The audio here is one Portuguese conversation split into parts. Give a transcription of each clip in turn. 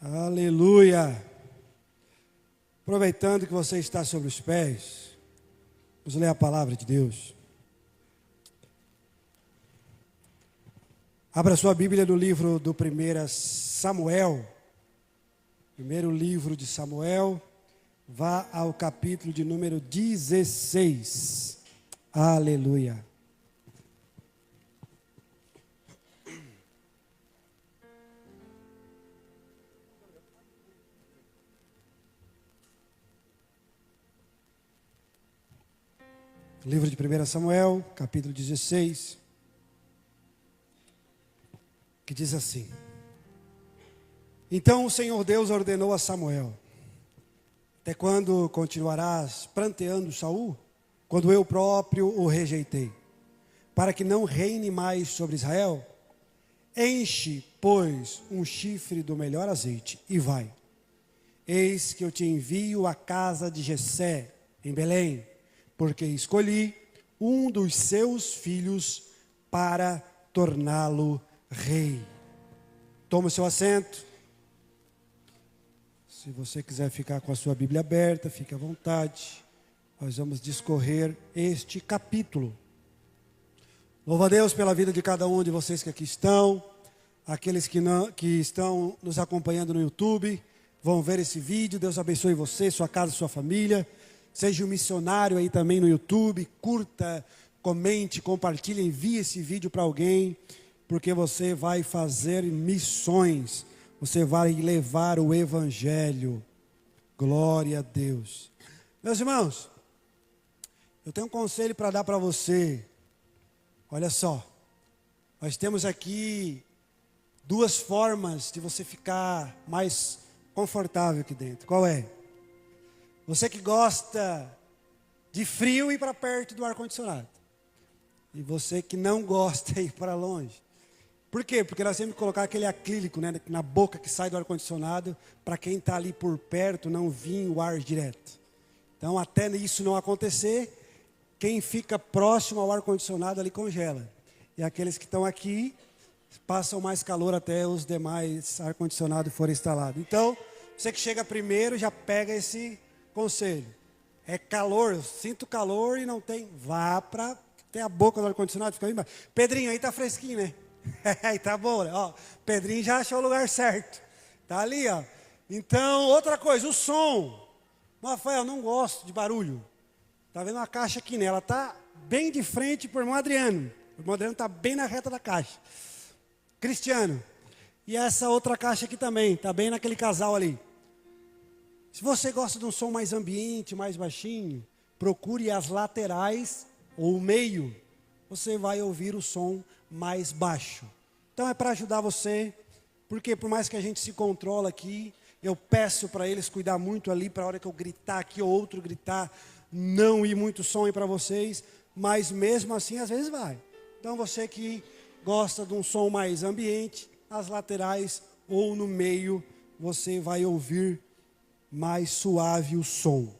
Aleluia! Aproveitando que você está sobre os pés, vamos ler a palavra de Deus. Abra sua Bíblia no livro do 1 Samuel. Primeiro livro de Samuel, vá ao capítulo de número 16. Aleluia! Livro de 1 Samuel, capítulo 16, que diz assim: Então o Senhor Deus ordenou a Samuel: Até quando continuarás pranteando Saul, quando eu próprio o rejeitei, para que não reine mais sobre Israel? Enche, pois, um chifre do melhor azeite e vai. Eis que eu te envio à casa de Jessé, em Belém, porque escolhi um dos seus filhos para torná-lo rei. Toma o seu assento. Se você quiser ficar com a sua Bíblia aberta, fique à vontade. Nós vamos discorrer este capítulo. Louva a Deus pela vida de cada um de vocês que aqui estão. Aqueles que estão nos acompanhando no YouTube, vão ver esse vídeo. Deus abençoe você, sua casa, sua família. Seja um missionário aí também no YouTube, curta, comente, compartilhe, envie esse vídeo para alguém, porque você vai fazer missões, você vai levar o Evangelho. Glória a Deus. Meus irmãos, eu tenho um conselho para dar para você. Olha só, nós temos aqui duas formas de você ficar mais confortável aqui dentro. Qual é? Você que gosta de frio, ir para perto do ar-condicionado. E você que não gosta, ir para longe. Por quê? Porque nós temos que colocar aquele acrílico, né, na boca que sai do ar-condicionado, para quem está ali por perto não vir o ar direto. Então, até isso não acontecer, quem fica próximo ao ar-condicionado ali congela. E aqueles que estão aqui passam mais calor até os demais ar-condicionados forem instalados. Então, você que chega primeiro já pega esse conselho. É calor, eu sinto calor e não tem. Vá para ter a boca do ar-condicionado, fica aí embaixo. Pedrinho, aí tá fresquinho, né? Aí tá bom, né? Ó, Pedrinho já achou o lugar certo. Tá ali, ó. Então, outra coisa, o som. Rafael, eu não gosto de barulho. Tá vendo uma caixa aqui, né? Ela tá bem de frente pro irmão Adriano. O irmão Adriano tá bem na reta da caixa. Cristiano. E essa outra caixa aqui também, tá bem naquele casal ali. Se você gosta de um som mais ambiente, mais baixinho, procure as laterais ou o meio. Você vai ouvir o som mais baixo. Então é para ajudar você, porque por mais que a gente se controla aqui, eu peço para eles cuidar muito ali, para a hora que eu gritar aqui ou outro gritar, não ir muito som aí para vocês, mas mesmo assim às vezes vai. Então você que gosta de um som mais ambiente, as laterais ou no meio, você vai ouvir mais suave o som.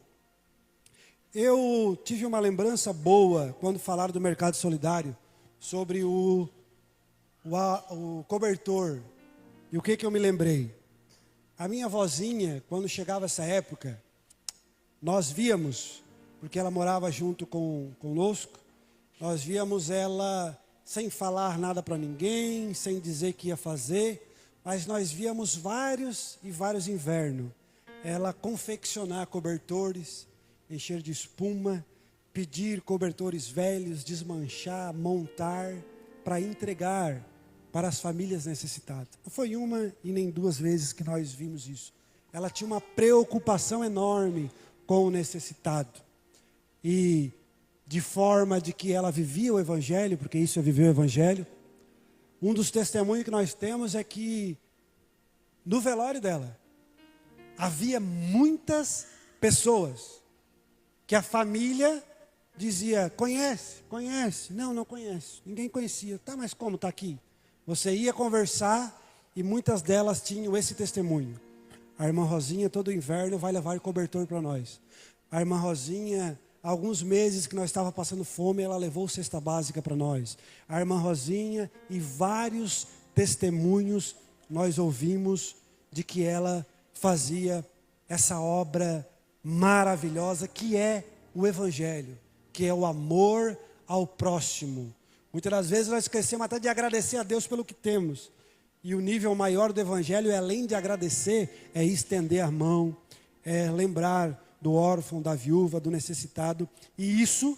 Eu tive uma lembrança boa quando falaram do mercado solidário, sobre o cobertor. E o que eu me lembrei? A minha vozinha, quando chegava essa época, nós víamos, porque ela morava junto conosco, nós víamos ela sem falar nada para ninguém, sem dizer que ia fazer, mas nós víamos vários e vários invernos. Ela confeccionar cobertores, encher de espuma, pedir cobertores velhos, desmanchar, montar, para entregar para as famílias necessitadas. Não foi uma e nem duas vezes que nós vimos isso. Ela tinha uma preocupação enorme com o necessitado. E de forma de que ela vivia o Evangelho, porque isso é viver o Evangelho, um dos testemunhos que nós temos é que no velório dela, havia muitas pessoas que a família dizia: conhece? Não, não conhece. Ninguém conhecia. Tá, mas como está aqui? Você ia conversar e muitas delas tinham esse testemunho. A irmã Rosinha, todo inverno, vai levar cobertor para nós. A irmã Rosinha, alguns meses que nós estávamos passando fome, ela levou cesta básica para nós. A irmã Rosinha e vários testemunhos nós ouvimos de que ela fazia essa obra maravilhosa que é o Evangelho, que é o amor ao próximo. Muitas das vezes nós esquecemos até de agradecer a Deus pelo que temos. E o nível maior do Evangelho é, além de agradecer, é estender a mão, é lembrar do órfão, da viúva, do necessitado. E isso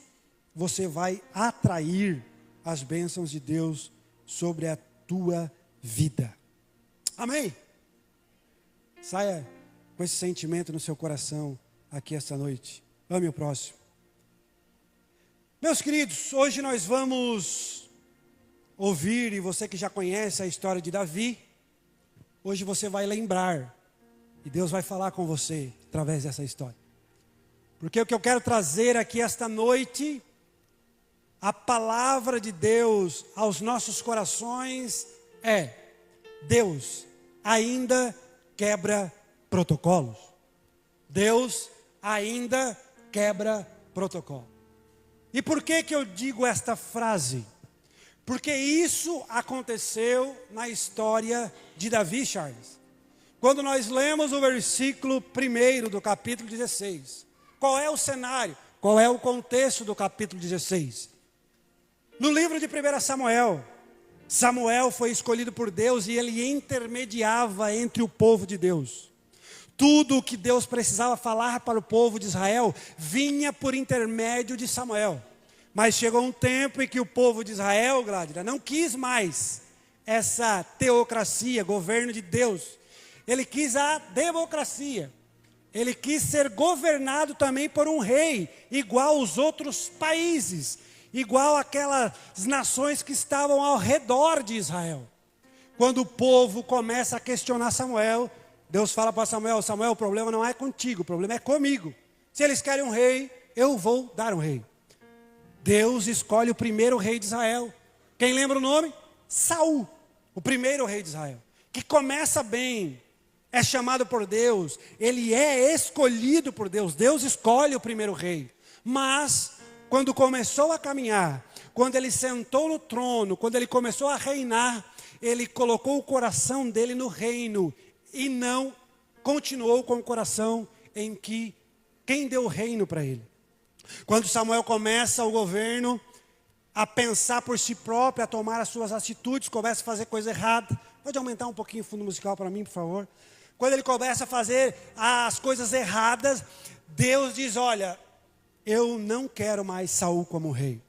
você vai atrair as bênçãos de Deus sobre a tua vida. Amém? Saia com esse sentimento no seu coração aqui esta noite. Ame o próximo. Meus queridos, hoje nós vamos ouvir, e você que já conhece a história de Davi, hoje você vai lembrar, e Deus vai falar com você através dessa história. Porque o que eu quero trazer aqui esta noite, a palavra de Deus aos nossos corações é: Deus ainda quebra protocolos. Deus ainda quebra protocolo. E por que eu digo esta frase? Porque isso aconteceu na história de Davi, Charles. Quando nós lemos o versículo 1 do capítulo 16. Qual é o cenário? Qual é o contexto do capítulo 16? No livro de 1 Samuel, Samuel foi escolhido por Deus e ele intermediava entre o povo de Deus. Tudo o que Deus precisava falar para o povo de Israel vinha por intermédio de Samuel. Mas chegou um tempo em que o povo de Israel, Gládira, não quis mais essa teocracia, governo de Deus. Ele quis a democracia. Ele quis ser governado também por um rei, igual aos outros países, igual aquelas nações que estavam ao redor de Israel. Quando o povo começa a questionar Samuel, Deus fala para Samuel: Samuel, o problema não é contigo, o problema é comigo. Se eles querem um rei, eu vou dar um rei. Deus escolhe o primeiro rei de Israel. Quem lembra o nome? Saul, o primeiro rei de Israel. Que começa bem, é chamado por Deus, ele é escolhido por Deus. Deus escolhe o primeiro rei. Mas, quando começou a caminhar, quando ele sentou no trono, quando ele começou a reinar, ele colocou o coração dele no reino e não continuou com o coração em que quem deu o reino para ele. Quando Samuel começa o governo a pensar por si próprio, a tomar as suas atitudes, começa a fazer coisa errada. Pode aumentar um pouquinho o fundo musical para mim, por favor? Quando ele começa a fazer as coisas erradas, Deus diz: olha, eu não quero mais Saul como rei.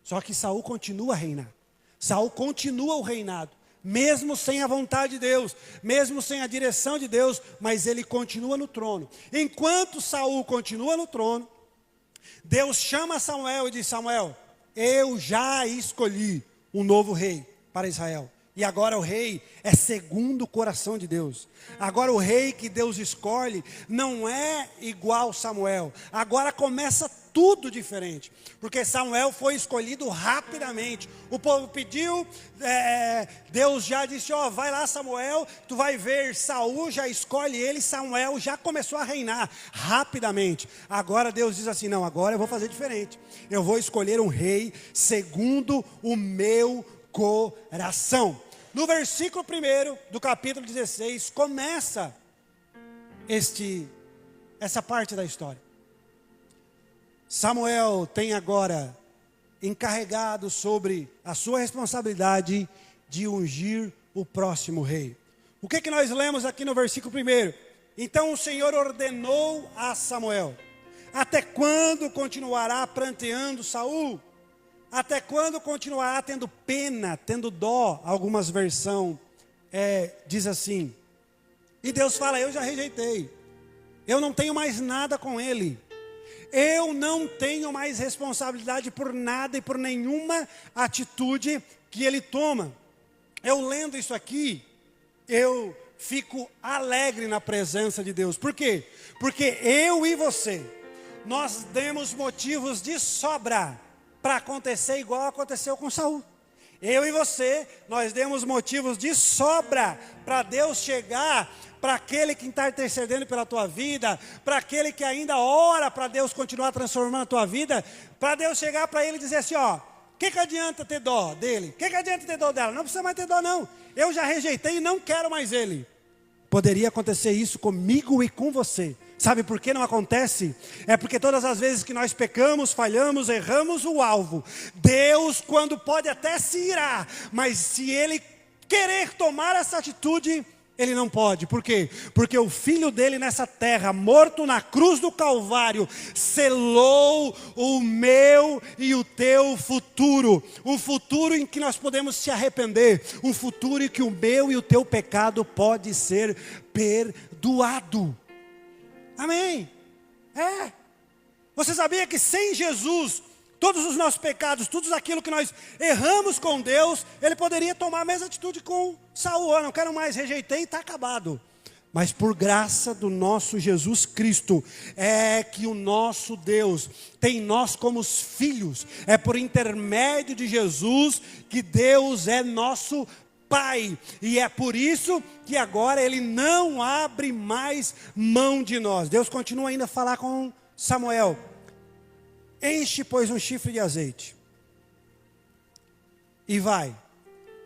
Só que Saul continua a reinar. Saul continua o reinado, mesmo sem a vontade de Deus, mesmo sem a direção de Deus, mas ele continua no trono. Enquanto Saul continua no trono, Deus chama Samuel e diz: Samuel, eu já escolhi um novo rei para Israel. E agora o rei é segundo o coração de Deus. Agora o rei que Deus escolhe não é igual Samuel. Agora começa tudo diferente. Porque Samuel foi escolhido rapidamente. O povo pediu, Deus já disse: ó, vai lá Samuel, tu vai ver, Saul já escolhe ele, Samuel já começou a reinar rapidamente. Agora Deus diz assim: não, agora eu vou fazer diferente. Eu vou escolher um rei segundo o meu coração. No versículo 1 do capítulo 16, começa essa parte da história. Samuel tem agora encarregado sobre a sua responsabilidade de ungir o próximo rei. O que nós lemos aqui no versículo 1? Então o Senhor ordenou a Samuel: até quando continuará pranteando Saul? Até quando continuará tendo pena, tendo dó? Algumas versões diz assim. E Deus fala: eu já rejeitei. Eu não tenho mais nada com ele. Eu não tenho mais responsabilidade por nada e por nenhuma atitude que ele toma. Eu lendo isso aqui, eu fico alegre na presença de Deus. Por quê? Porque eu e você, nós demos motivos de sobra para acontecer igual aconteceu com Saul. Eu e você, nós demos motivos de sobra para Deus chegar para aquele que está intercedendo pela tua vida, para aquele que ainda ora para Deus continuar transformando a tua vida, para Deus chegar para ele e dizer assim: ó, o que adianta ter dó dele? O que adianta ter dó dela? Não precisa mais ter dó não, eu já rejeitei e não quero mais ele. Poderia acontecer isso comigo e com você. Sabe por que não acontece? É porque todas as vezes que nós pecamos, falhamos, erramos o alvo. Deus, quando pode até se irar, mas se Ele querer tomar essa atitude, Ele não pode. Por quê? Porque o Filho dele nessa terra, morto na cruz do Calvário, selou o meu e o teu futuro. Um futuro em que nós podemos se arrepender. Um futuro em que o meu e o teu pecado pode ser perdoado. Amém? Você sabia que sem Jesus, todos os nossos pecados, tudo aquilo que nós erramos com Deus, Ele poderia tomar a mesma atitude com Saul. Eu não quero mais, rejeitei e está acabado. Mas por graça do nosso Jesus Cristo, é que o nosso Deus tem nós como os filhos. É por intermédio de Jesus que Deus é nosso Pai, e é por isso que agora Ele não abre mais mão de nós. Deus continua ainda a falar com Samuel: enche, pois, um chifre de azeite, e vai,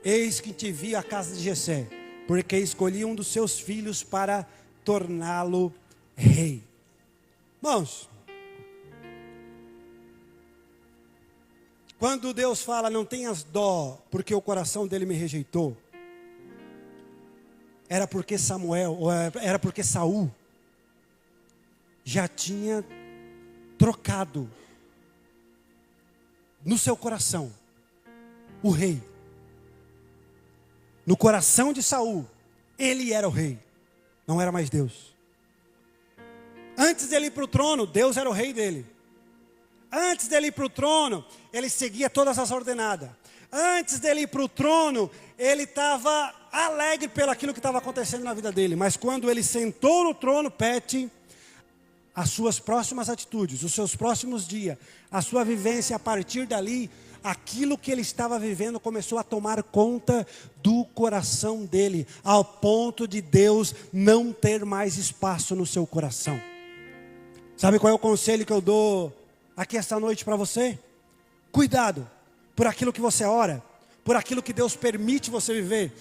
eis que te envio à casa de Jessé, porque escolhi um dos seus filhos para torná-lo rei. Irmãos, quando Deus fala, não tenhas dó, porque o coração dele me rejeitou, era porque Saul já tinha trocado no seu coração o rei. No coração de Saul, ele era o rei, não era mais Deus. Antes dele ir para o trono, Deus era o rei dele. Antes dele ir para o trono, ele seguia todas as ordenadas. Antes dele ir para o trono, ele estava alegre pelo aquilo que estava acontecendo na vida dele. Mas quando ele sentou no trono, as suas próximas atitudes, os seus próximos dias, a sua vivência, a partir dali, aquilo que ele estava vivendo começou a tomar conta do coração dele, ao ponto de Deus não ter mais espaço no seu coração. Sabe qual é o conselho que eu dou aqui esta noite para você? Cuidado por aquilo que você ora, por aquilo que Deus permite você viver,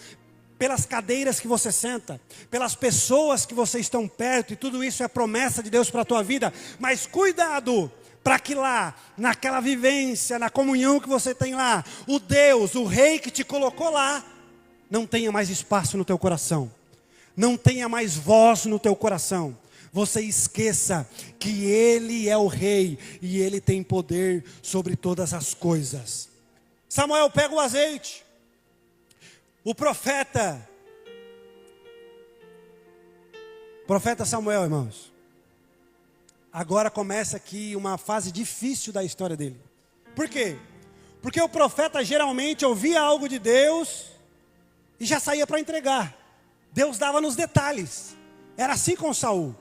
pelas cadeiras que você senta, pelas pessoas que você estão perto, e tudo isso é promessa de Deus para a tua vida. Mas cuidado para que lá, naquela vivência, na comunhão que você tem lá, o Deus, o Rei que te colocou lá, não tenha mais espaço no teu coração, não tenha mais voz no teu coração. Você esqueça que Ele é o Rei e Ele tem poder sobre todas as coisas. Samuel pega o azeite. O profeta Samuel, irmãos, agora começa aqui uma fase difícil da história dele. Por quê? Porque o profeta geralmente ouvia algo de Deus e já saía para entregar. Deus dava nos detalhes. Era assim com Saul.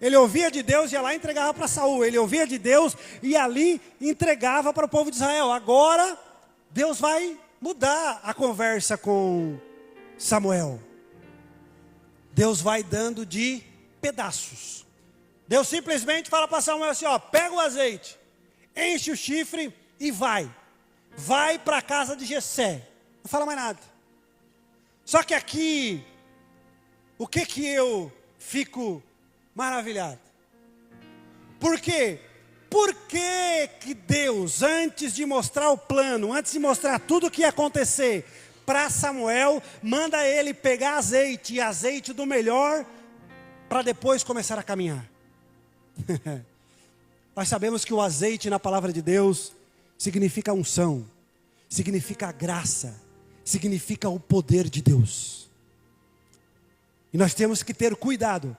Ele ouvia de Deus e ia lá e entregava para Saul. Ele ouvia de Deus e ali entregava para o povo de Israel. Agora, Deus vai mudar a conversa com Samuel. Deus vai dando de pedaços. Deus simplesmente fala para Samuel assim, pega o azeite, enche o chifre e vai para a casa de Jessé. Não fala mais nada. Só que aqui, o que eu fico maravilhado? Por quê? Por que Deus, antes de mostrar o plano, antes de mostrar tudo o que ia acontecer para Samuel, manda ele pegar azeite, e azeite do melhor, para depois começar a caminhar? Nós sabemos que o azeite na palavra de Deus significa unção, significa graça, significa o poder de Deus. E nós temos que ter cuidado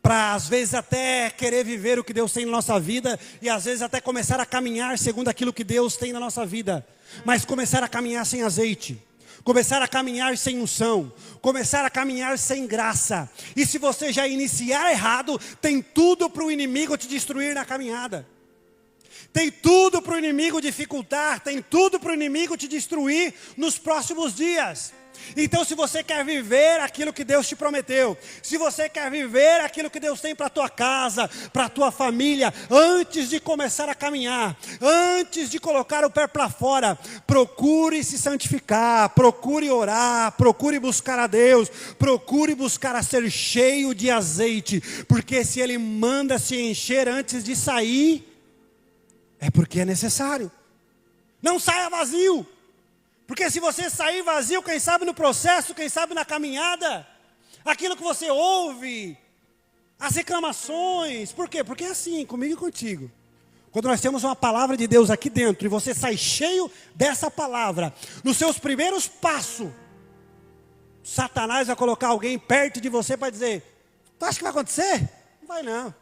para às vezes até querer viver o que Deus tem na nossa vida, e às vezes até começar a caminhar segundo aquilo que Deus tem na nossa vida, mas começar a caminhar sem azeite, começar a caminhar sem unção, começar a caminhar sem graça. E se você já iniciar errado, tem tudo para o inimigo te destruir na caminhada. Tem tudo para o inimigo dificultar, tem tudo para o inimigo te destruir nos próximos dias. Então, se você quer viver aquilo que Deus te prometeu, se você quer viver aquilo que Deus tem para a tua casa, para a tua família, antes de começar a caminhar, antes de colocar o pé para fora, procure se santificar, procure orar, procure buscar a Deus, procure buscar a ser cheio de azeite, porque se Ele manda se encher antes de sair, é porque é necessário. Não saia vazio. Porque se você sair vazio, quem sabe no processo, quem sabe na caminhada, aquilo que você ouve, as reclamações, por quê? Porque é assim, comigo e contigo. Quando nós temos uma palavra de Deus aqui dentro, e você sai cheio dessa palavra, nos seus primeiros passos, Satanás vai colocar alguém perto de você para dizer, tu acha que vai acontecer? Não vai não.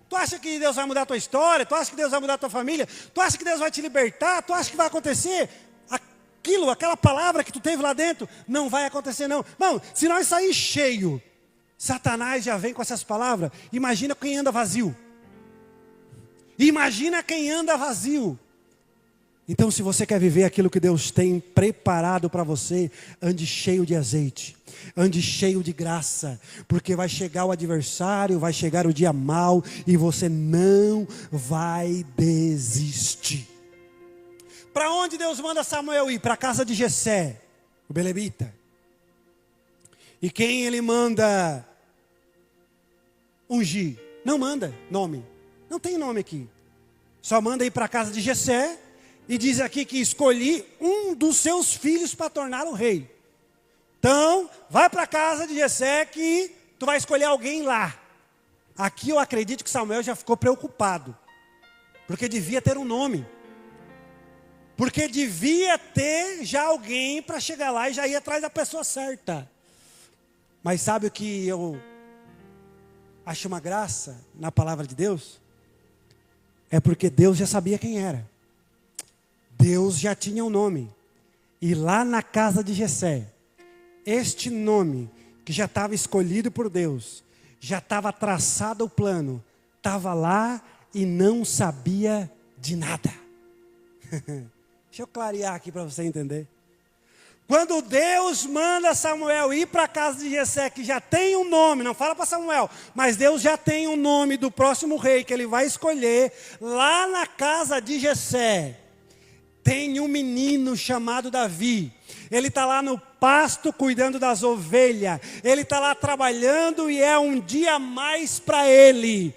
Tu acha que Deus vai mudar a tua história? Tu acha que Deus vai mudar a tua família? Tu acha que Deus vai te libertar? Tu acha que vai acontecer? Aquela palavra que tu teve lá dentro, não vai acontecer não. Bom, se nós sair cheio, Satanás já vem com essas palavras. Imagina quem anda vazio. Imagina quem anda vazio. Então, se você quer viver aquilo que Deus tem preparado para você, ande cheio de azeite, ande cheio de graça, porque vai chegar o adversário, vai chegar o dia mau, e você não vai desistir. Para onde Deus manda Samuel ir? Para a casa de Jessé, o belemita. E quem ele manda ungir? Não manda nome. Não tem nome aqui. Só manda ir para a casa de Jessé. E diz aqui que escolhi um dos seus filhos para torná-lo rei. Então, vai para a casa de Jessé que tu vai escolher alguém lá. Aqui eu acredito que Samuel já ficou preocupado. Porque devia ter um nome. Porque devia ter já alguém para chegar lá e já ir atrás da pessoa certa. Mas sabe o que eu acho uma graça na palavra de Deus? É porque Deus já sabia quem era. Deus já tinha um nome. E lá na casa de Jessé, este nome que já estava escolhido por Deus, já estava traçado o plano, estava lá e não sabia de nada. Deixa eu clarear aqui para você entender. Quando Deus manda Samuel ir para a casa de Jessé, que já tem um nome, não fala para Samuel, mas Deus já tem um nome do próximo rei que ele vai escolher, lá na casa de Jessé, tem um menino chamado Davi. Ele está lá no pasto cuidando das ovelhas, ele está lá trabalhando e é um dia a mais para ele.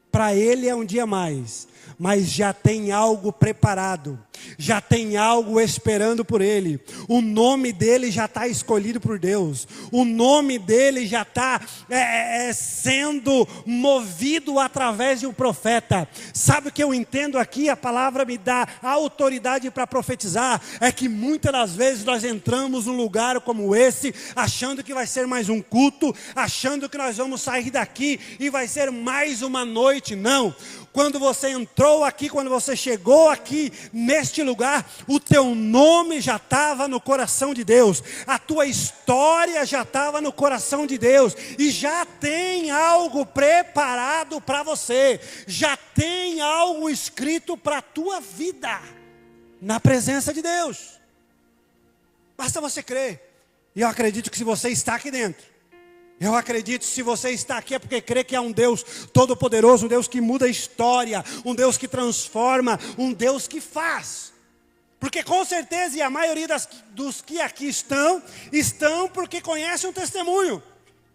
Para ele é um dia a mais. Mas já tem algo preparado, já tem algo esperando por ele. O nome dele já está escolhido por Deus. O nome dele já está sendo movido através de um profeta. Sabe o que eu entendo aqui? A palavra me dá autoridade para profetizar. É que muitas das vezes nós entramos num lugar como esse, achando que vai ser mais um culto, achando que nós vamos sair daqui e vai ser mais uma noite. Não. Quando você entrou aqui, quando você chegou aqui neste lugar, o teu nome já estava no coração de Deus, a tua história já estava no coração de Deus, e já tem algo preparado para você, já tem algo escrito para a tua vida, na presença de Deus. Basta você crer, e eu acredito que se você está aqui dentro, eu acredito que se você está aqui é porque crê que há um Deus todo-poderoso, um Deus que muda a história, um Deus que transforma, um Deus que faz. Porque com certeza, e a maioria dos que aqui estão porque conhecem um testemunho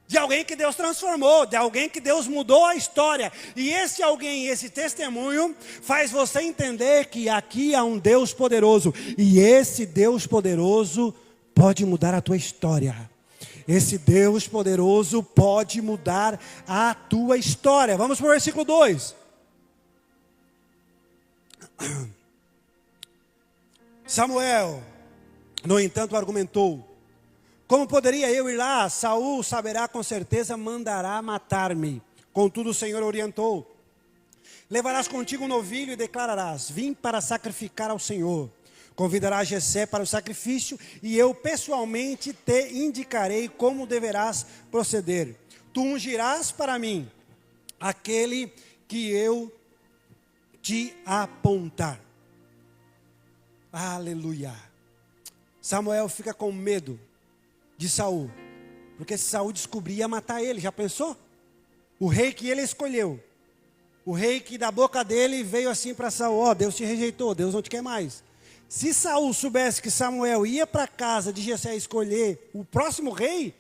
de alguém que Deus transformou, de alguém que Deus mudou a história. E esse alguém, esse testemunho, faz você entender que aqui há um Deus poderoso. E esse Deus poderoso pode mudar a tua história. Esse Deus poderoso pode mudar a tua história. Vamos para o versículo 2. Samuel, no entanto, argumentou: como poderia eu ir lá? Saul saberá com certeza, mandará matar-me. Contudo o Senhor orientou: levarás contigo um novilho e declararás: vim para sacrificar ao Senhor. Convidarás Jessé para o sacrifício, e eu pessoalmente te indicarei como deverás proceder. Tu ungirás para mim aquele que eu te apontar. Aleluia. Samuel fica com medo de Saul, porque se Saul descobrir, ia matar ele. Já pensou? O rei que ele escolheu, o rei que da boca dele veio assim para Saul: ó, Deus te rejeitou, Deus não te quer mais. Se Saul soubesse que Samuel ia para a casa de Jessé escolher o próximo rei,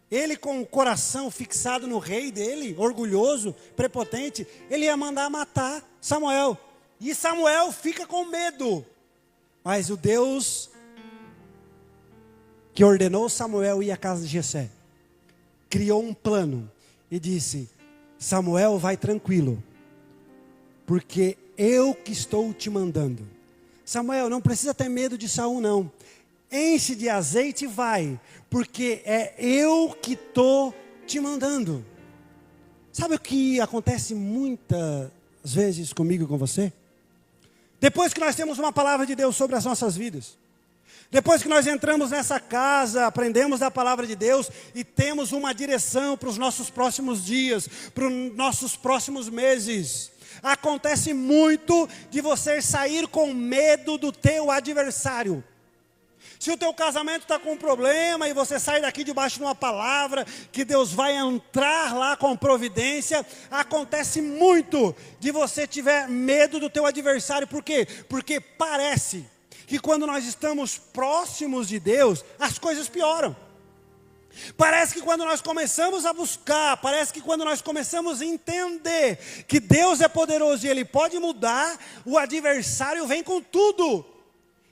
ele com o coração fixado no rei dele, orgulhoso, prepotente, ele ia mandar matar Samuel. E Samuel fica com medo. Mas o Deus que ordenou Samuel ir à casa de Jessé criou um plano e disse: Samuel, vai tranquilo, porque eu que estou te mandando. Samuel, não precisa ter medo de Saul não. Enche de azeite e vai, porque é eu que estou te mandando. Sabe o que acontece muitas vezes comigo e com você? Depois que nós temos uma palavra de Deus sobre as nossas vidas, depois que nós entramos nessa casa, aprendemos da palavra de Deus e temos uma direção para os nossos próximos dias, para os nossos próximos meses, acontece muito de você sair com medo do teu adversário. Se o teu casamento está com um problema e você sai daqui debaixo de uma palavra que Deus vai entrar lá com providência, acontece muito de você tiver medo do teu adversário. Por quê? Porque parece que quando nós estamos próximos de Deus, as coisas pioram. Parece que quando nós começamos a buscar, parece que quando nós começamos a entender que Deus é poderoso e Ele pode mudar, o adversário vem com tudo.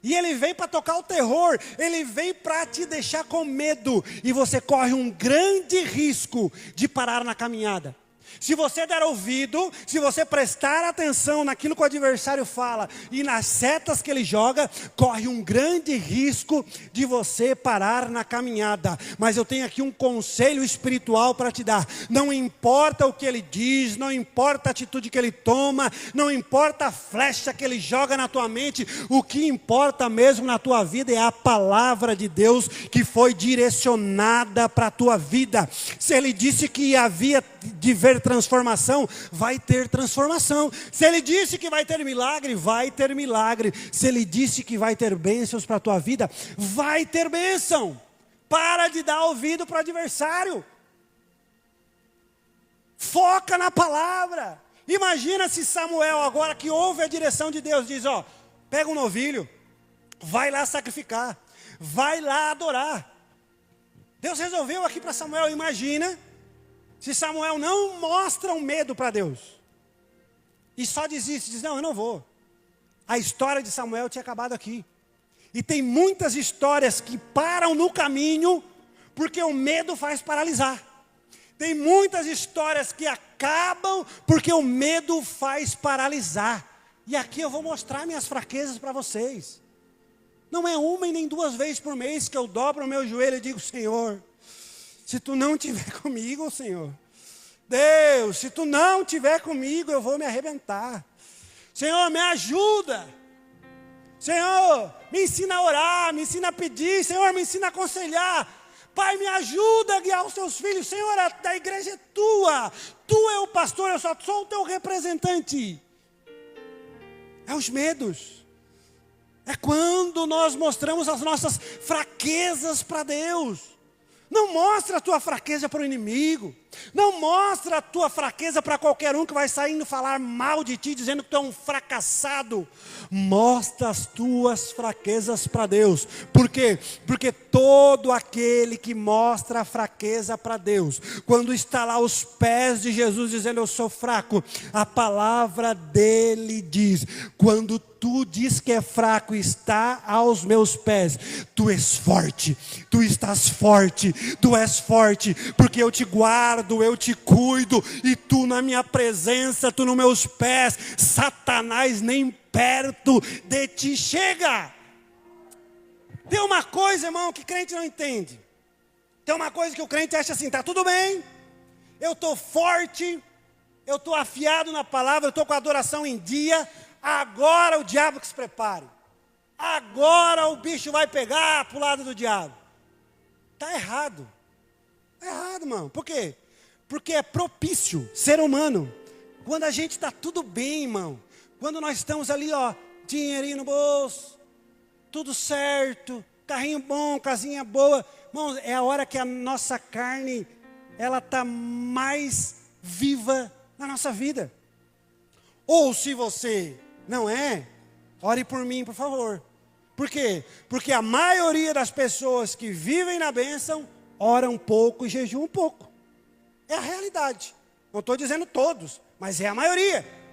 E ele vem para tocar o terror, ele vem para te deixar com medo. E você corre um grande risco de parar na caminhada. Se você der ouvido, se você prestar atenção naquilo que o adversário fala e nas setas que ele joga, corre um grande risco de você parar na caminhada. Mas eu tenho aqui um conselho espiritual para te dar. Não importa o que ele diz, não importa a atitude que ele toma, não importa a flecha que ele joga na tua mente, o que importa mesmo na tua vida é a palavra de Deus que foi direcionada para a tua vida. Se ele disse que havia de ver transformação, vai ter transformação. Se ele disse que vai ter milagre, vai ter milagre. Se ele disse que vai ter bênçãos para a tua vida, vai ter bênção. Para de dar ouvido para o adversário. Foca na palavra. Imagina se Samuel, agora que ouve a direção de Deus, diz: ó, pega um novilho, vai lá sacrificar, vai lá adorar. Deus resolveu aqui para Samuel. Imagina se Samuel não mostra um medo para Deus e só desiste, diz: não, eu não vou. A história de Samuel tinha acabado aqui. E tem muitas histórias que param no caminho porque o medo faz paralisar. Tem muitas histórias que acabam porque o medo faz paralisar. E aqui eu vou mostrar minhas fraquezas para vocês. Não é uma e nem duas vezes por mês que eu dobro o meu joelho e digo: Senhor, se tu não estiver comigo, Senhor, Deus, se tu não estiver comigo, eu vou me arrebentar. Senhor, me ajuda. Senhor, me ensina a orar, me ensina a pedir. Senhor, me ensina a aconselhar. Pai, me ajuda a guiar os teus filhos. Senhor, a igreja é tua. Tu é o pastor, eu só sou o teu representante. É os medos. É quando nós mostramos as nossas fraquezas para Deus. Não mostra a tua fraqueza para o inimigo. Não mostra a tua fraqueza para qualquer um que vai saindo falar mal de ti, dizendo que tu é um fracassado. Mostra as tuas fraquezas para Deus. Por quê? Porque todo aquele que mostra a fraqueza para Deus, quando está lá aos pés de Jesus dizendo: eu sou fraco, a palavra dele diz: quando tu diz que é fraco e está aos meus pés, tu és forte, tu estás forte, tu és forte, porque eu te guardo, eu te cuido, e tu na minha presença, tu nos meus pés, Satanás nem perto de ti chega. Tem uma coisa, irmão, que crente não entende. Tem uma coisa que o crente acha assim: tá tudo bem, eu estou forte, eu estou afiado na palavra, eu estou com a adoração em dia, agora o diabo que se prepare. Agora o bicho vai pegar para o lado do diabo. Está errado. Está errado, irmão. Por quê? Porque é propício, ser humano. Quando a gente está tudo bem, irmão. Quando nós estamos ali, dinheirinho no bolso, tudo certo, carrinho bom, casinha boa. Irmãos, é a hora que a nossa carne, ela está mais viva na nossa vida. Ou se você não é, ore por mim, por favor. Por quê? Porque a maioria das pessoas que vivem na bênção, ora um pouco e jejum um pouco. É a realidade. Não estou dizendo todos, mas é a maioria.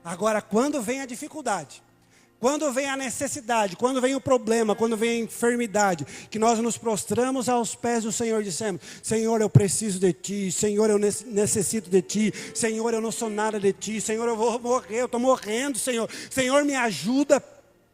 Agora, quando vem a dificuldade, quando vem a necessidade, quando vem o problema, quando vem a enfermidade, que nós nos prostramos aos pés do Senhor e dissemos: Senhor, eu preciso de Ti, Senhor, eu necessito de Ti, Senhor, eu não sou nada de Ti, Senhor, eu vou morrer, eu estou morrendo, Senhor, Senhor, me ajuda,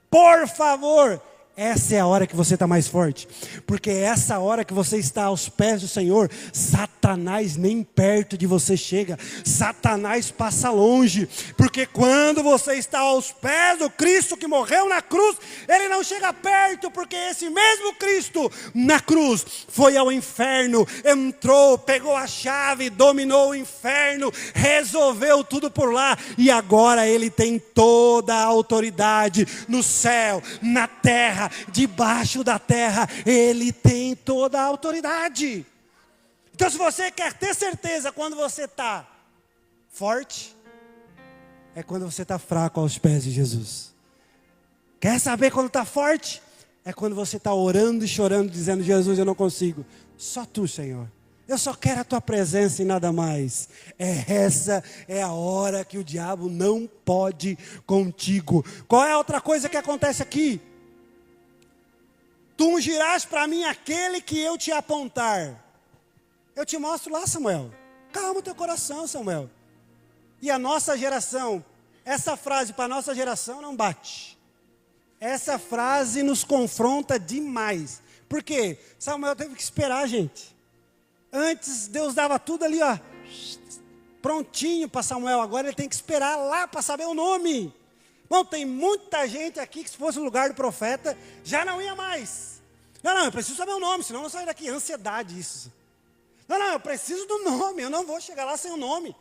por favor. Essa é a hora que você está mais forte, porque essa hora que você está aos pés do Senhor, Satanás nem perto de você chega, Satanás passa longe, porque quando você está aos pés do Cristo que morreu na cruz, Ele não chega perto, porque esse mesmo Cristo na cruz foi ao inferno, entrou, pegou a chave, dominou o inferno, resolveu tudo por lá, e agora Ele tem toda a autoridade no céu, na terra, debaixo da terra. Ele tem toda a autoridade. Então, se você quer ter certeza quando você está forte, é quando você está fraco aos pés de Jesus. Quer saber quando está forte? É quando você está orando e chorando, dizendo: Jesus, eu não consigo, só Tu, Senhor, eu só quero a Tua presença e nada mais. Essa é a hora que o diabo não pode contigo. Qual é a outra coisa que acontece aqui? Tu ungirás para mim aquele que eu te apontar. Eu te mostro lá, Samuel. Calma o teu coração, Samuel. E a nossa geração, essa frase para a nossa geração não bate. Essa frase nos confronta demais. Por quê? Samuel teve que esperar, gente. Antes Deus dava tudo ali, prontinho para Samuel. Agora ele tem que esperar lá para saber o nome. Bom, tem muita gente aqui que se fosse o lugar do profeta, já não ia mais. Não, eu preciso saber o nome, senão eu não saio daqui. Ansiedade isso. Não, eu preciso do nome, eu não vou chegar lá sem o nome.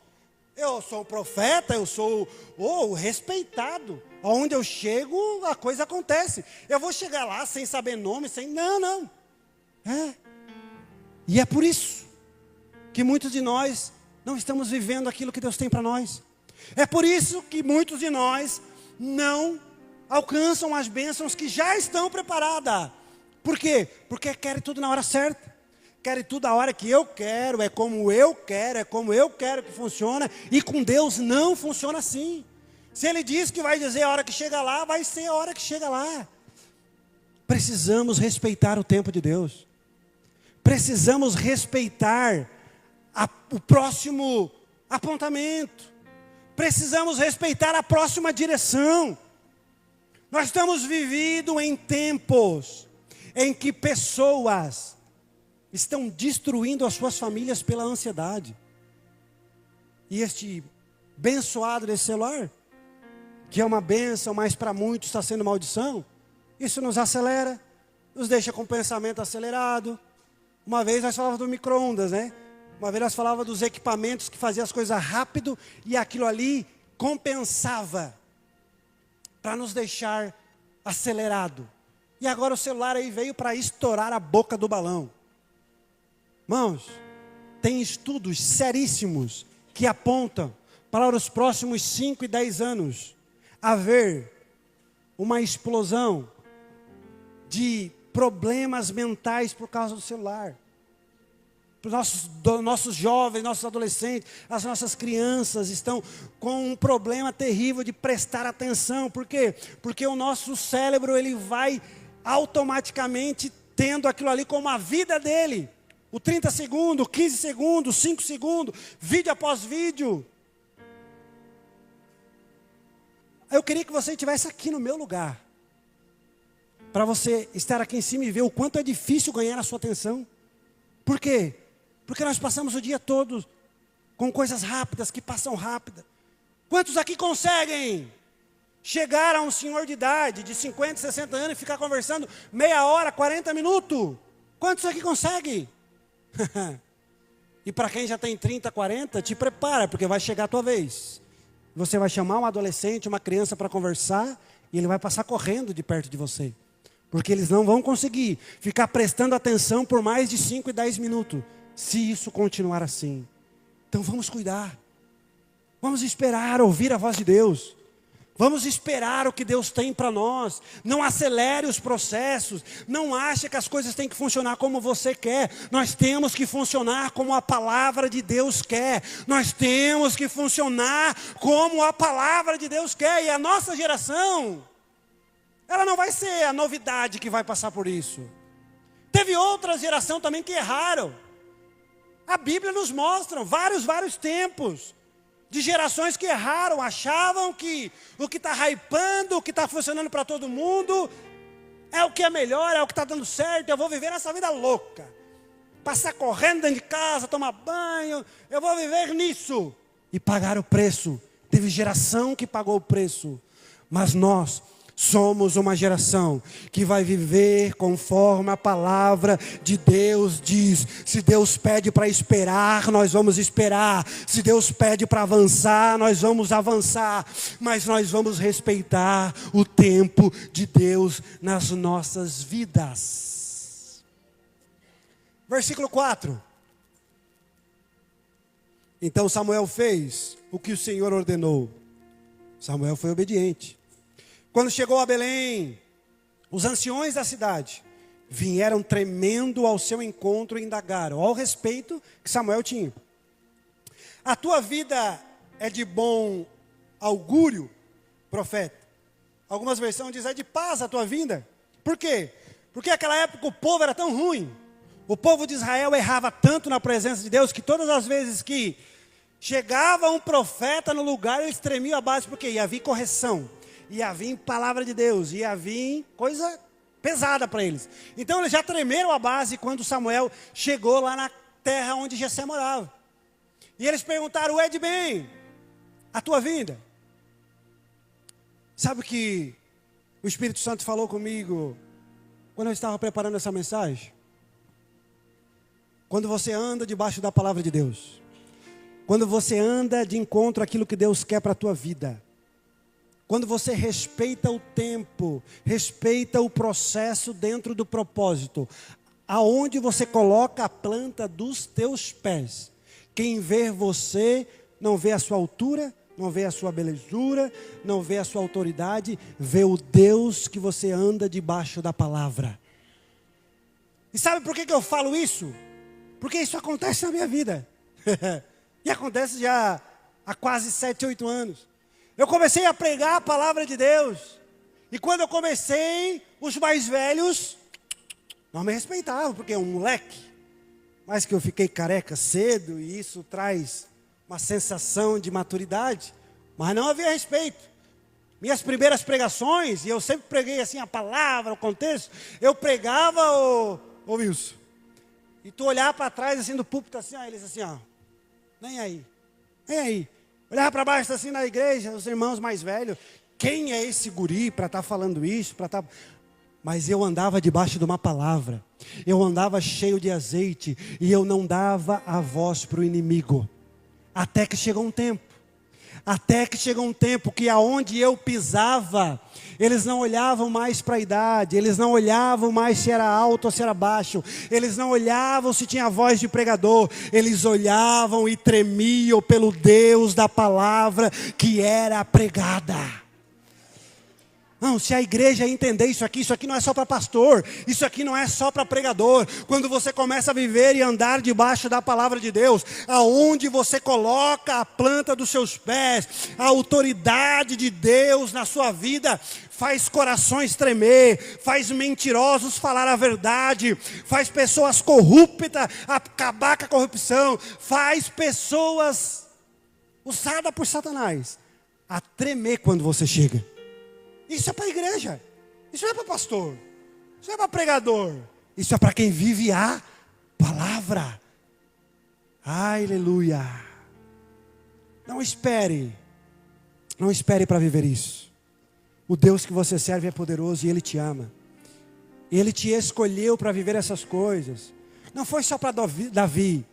Eu sou o profeta, eu sou o respeitado. Onde eu chego, a coisa acontece. Eu vou chegar lá sem saber nome, sem... Não. E é por isso que muitos de nós não estamos vivendo aquilo que Deus tem para nós. É por isso que muitos de nós não alcançam as bênçãos que já estão preparadas. Por quê? Porque querem tudo na hora certa. Querem tudo a hora que eu quero, é como eu quero que funcione. E com Deus não funciona assim. Se Ele diz que vai dizer a hora que chega lá, vai ser a hora que chega lá. Precisamos respeitar o tempo de Deus. Precisamos respeitar o próximo apontamento. Precisamos respeitar a próxima direção. Nós estamos vivendo em tempos em que pessoas estão destruindo as suas famílias pela ansiedade. E este abençoado desse celular, que é uma bênção, mas para muitos está sendo maldição, isso nos acelera, nos deixa com o pensamento acelerado. Uma vez nós falávamos do micro-ondas, né? Uma vez nós falávamos dos equipamentos que faziam as coisas rápido e aquilo ali compensava para nos deixar acelerado. E agora o celular aí veio para estourar a boca do balão. Irmãos, tem estudos seríssimos que apontam para os próximos 5 e 10 anos haver uma explosão de problemas mentais por causa do celular. Os nossos jovens, nossos adolescentes, as nossas crianças estão com um problema terrível de prestar atenção. Por quê? Porque o nosso cérebro, ele vai automaticamente tendo aquilo ali como a vida dele. O 30 segundos, 15 segundos, 5 segundos, vídeo após vídeo. Eu queria que você estivesse aqui no meu lugar, para você estar aqui em cima e ver o quanto é difícil ganhar a sua atenção. Por quê? Porque nós passamos o dia todo com coisas rápidas, que passam rápido. Quantos aqui conseguem chegar a um senhor de idade, de 50, 60 anos, e ficar conversando meia hora, 40 minutos? Quantos aqui conseguem? E para quem já tem 30, 40, te prepara, porque vai chegar a tua vez. Você vai chamar um adolescente, uma criança para conversar, e ele vai passar correndo de perto de você. Porque eles não vão conseguir ficar prestando atenção por mais de 5 e 10 minutos, se isso continuar assim. Então vamos cuidar. Vamos esperar ouvir a voz de Deus. Vamos esperar o que Deus tem para nós. Não acelere os processos. Não ache que as coisas têm que funcionar como você quer. Nós temos que funcionar como a palavra de Deus quer. Nós temos que funcionar como a palavra de Deus quer. E a nossa geração, ela não vai ser a novidade que vai passar por isso. Teve outra geração também que erraram. A Bíblia nos mostra vários tempos de gerações que erraram, achavam que o que está hypando, o que está funcionando para todo mundo, é o que é melhor, é o que está dando certo, eu vou viver essa vida louca. Passar correndo dentro de casa, tomar banho, eu vou viver nisso. E pagar o preço. Teve geração que pagou o preço. Mas nós somos uma geração que vai viver conforme a palavra de Deus diz. Se Deus pede para esperar, nós vamos esperar. Se Deus pede para avançar, nós vamos avançar. Mas nós vamos respeitar o tempo de Deus nas nossas vidas. Versículo 4. Então Samuel fez o que o Senhor ordenou. Samuel foi obediente. Quando chegou a Belém, os anciões da cidade vieram tremendo ao seu encontro e indagaram ao respeito que Samuel tinha. A tua vida é de bom augúrio, profeta? Algumas versões dizem, é de paz a tua vinda. Por quê? Porque naquela época o povo era tão ruim. O povo de Israel errava tanto na presença de Deus que todas as vezes que chegava um profeta no lugar, eles tremiam a base, porque ia vir correção. Ia vir palavra de Deus, ia vir coisa pesada para eles. Então eles já tremeram a base quando Samuel chegou lá na terra onde Jessé morava. E eles perguntaram, é de bem a tua vinda? Sabe o que o Espírito Santo falou comigo quando eu estava preparando essa mensagem? Quando você anda debaixo da palavra de Deus, quando você anda de encontro àquilo que Deus quer para a tua vida, quando você respeita o tempo, respeita o processo dentro do propósito, aonde você coloca a planta dos teus pés. Quem vê você não vê a sua altura, não vê a sua belezura, não vê a sua autoridade, vê o Deus que você anda debaixo da palavra. E sabe por que eu falo isso? Porque isso acontece na minha vida. E acontece já há quase 7, 8 anos. Eu comecei a pregar a palavra de Deus. E quando eu comecei, os mais velhos não me respeitavam, porque é um moleque. Mas que eu fiquei careca cedo e isso traz uma sensação de maturidade. Mas não havia respeito. Minhas primeiras pregações, e eu sempre preguei assim a palavra, o contexto, eu pregava, ô Wilson. E tu olhar para trás assim do púlpito assim, ó, eles assim, ó, nem aí, nem aí. Olhava para baixo assim na igreja, os irmãos mais velhos, quem é esse guri para estar falando isso, para estar... Mas eu andava debaixo de uma palavra, eu andava cheio de azeite, e eu não dava a voz para o inimigo, até que chegou um tempo que aonde eu pisava, eles não olhavam mais para a idade, eles não olhavam mais se era alto ou se era baixo, eles não olhavam se tinha voz de pregador, eles olhavam e tremiam pelo Deus da palavra que era pregada. Não, se a igreja entender isso aqui não é só para pastor, isso aqui não é só para pregador. Quando você começa a viver e andar debaixo da palavra de Deus, aonde você coloca a planta dos seus pés, a autoridade de Deus na sua vida, faz corações tremer, faz mentirosos falar a verdade, faz pessoas corruptas acabar com a corrupção, faz pessoas usadas por Satanás a tremer quando você chega. Isso é para a igreja, isso não é para pastor, isso não é para pregador, isso é para quem vive a palavra. Aleluia. Não espere para viver isso. O Deus que você serve é poderoso e Ele te ama. Ele te escolheu para viver essas coisas. Não foi só para Davi,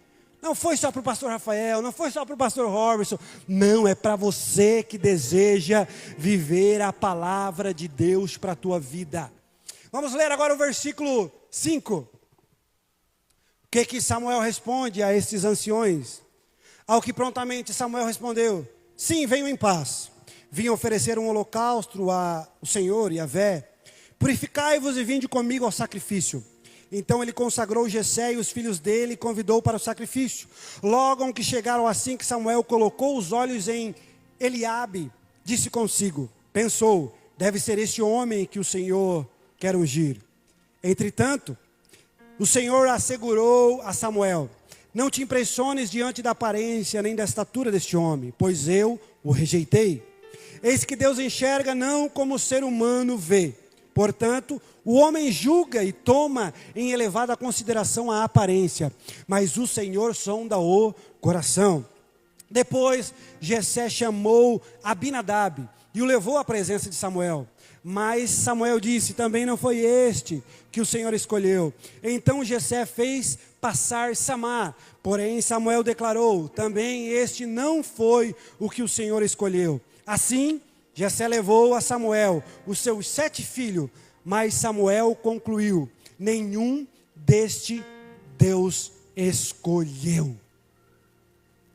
Não foi só para o pastor Rafael, não foi só para o pastor Robertson. Não, é para você que deseja viver a palavra de Deus para a tua vida. Vamos ler agora o versículo 5. O que Samuel responde a estes anciões? Ao que prontamente Samuel respondeu: sim, venham em paz. Vim oferecer um holocausto ao Senhor, Yahvé. Purificai-vos e vinde comigo ao sacrifício. Então ele consagrou Jessé e os filhos dele e convidou para o sacrifício. Logo que chegaram assim que Samuel colocou os olhos em Eliabe, disse consigo, pensou, deve ser este homem que o Senhor quer ungir. Entretanto, o Senhor assegurou a Samuel, não te impressiones diante da aparência nem da estatura deste homem, pois eu o rejeitei. Eis que Deus enxerga não como o ser humano vê. Portanto, o homem julga e toma em elevada consideração a aparência, mas o Senhor sonda o coração. Depois, Jessé chamou Abinadab e o levou à presença de Samuel. Mas Samuel disse, também não foi este que o Senhor escolheu. Então Jessé fez passar Samar, porém Samuel declarou, também este não foi o que o Senhor escolheu. Assim, Jessé levou a Samuel os seus 7 filhos, mas Samuel concluiu, nenhum deste Deus escolheu.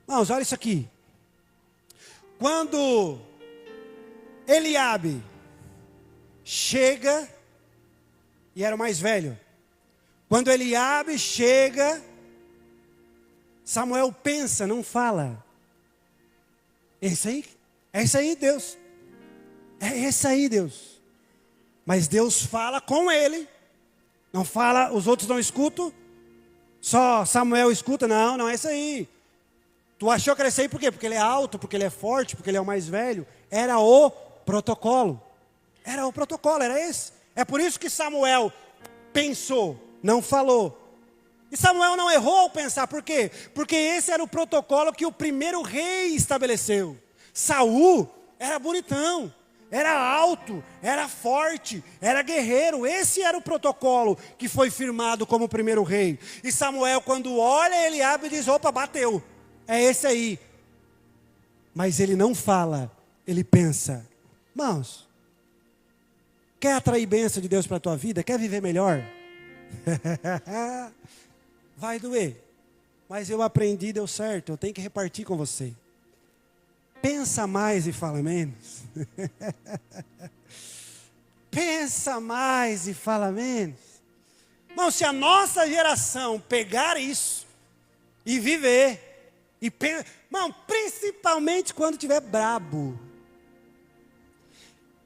Irmãos, olha isso aqui. Quando Eliabe chega, e era o mais velho, quando Eliabe chega, Samuel pensa, não fala. É isso aí, Deus. É isso aí, Deus. Mas Deus fala com ele. Não fala, os outros não escutam. Só Samuel escuta. Não é isso aí. Tu achou que era isso aí por quê? Porque ele é alto, porque ele é forte, porque ele é o mais velho. Era o protocolo. Era o protocolo, era esse. É por isso que Samuel pensou, não falou. E Samuel não errou ao pensar, por quê? Porque esse era o protocolo que o primeiro rei estabeleceu. Saul era bonitão, era alto, era forte, era guerreiro. Esse era o protocolo que foi firmado como primeiro rei. E Samuel, quando olha Eliabe, diz, opa, bateu. É esse aí. Mas ele não fala, ele pensa. Irmãos, quer atrair bênção de Deus para a tua vida? Quer viver melhor? Vai doer. Mas eu aprendi, deu certo. Eu tenho que repartir com você. Pensa mais e fala menos. Pensa mais e fala menos. Irmão, se a nossa geração pegar isso e viver, irmão, principalmente quando estiver brabo,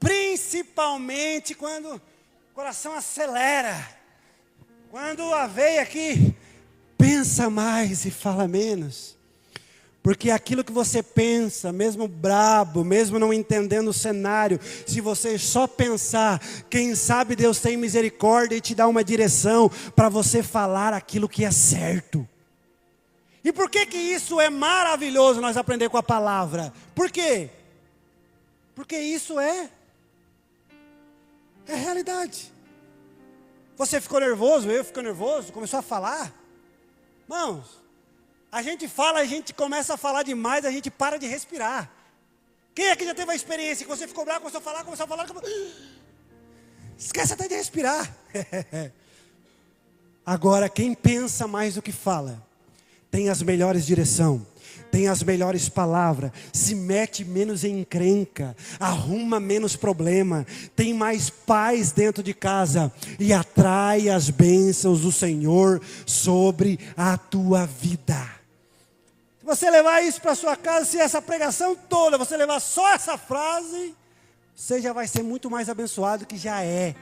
principalmente quando o coração acelera, quando a veia aqui, pensa mais e fala menos. Porque aquilo que você pensa, mesmo brabo, mesmo não entendendo o cenário, se você só pensar, quem sabe Deus tem misericórdia e te dá uma direção para você falar aquilo que é certo. E por que isso é maravilhoso nós aprender com a palavra? Por quê? Porque isso é realidade. Você ficou nervoso, eu fico nervoso, começou a falar. Irmãos, a gente fala, a gente começa a falar demais, a gente para de respirar. Quem aqui já teve a experiência que você ficou bravo, começou a falar, esquece até de respirar. Agora, quem pensa mais do que fala, tem as melhores direções, tem as melhores palavras, se mete menos em encrenca, arruma menos problema, tem mais paz dentro de casa e atrai as bênçãos do Senhor sobre a tua vida. Se você levar isso para sua casa, se essa pregação toda, você levar só essa frase, você já vai ser muito mais abençoado que já é.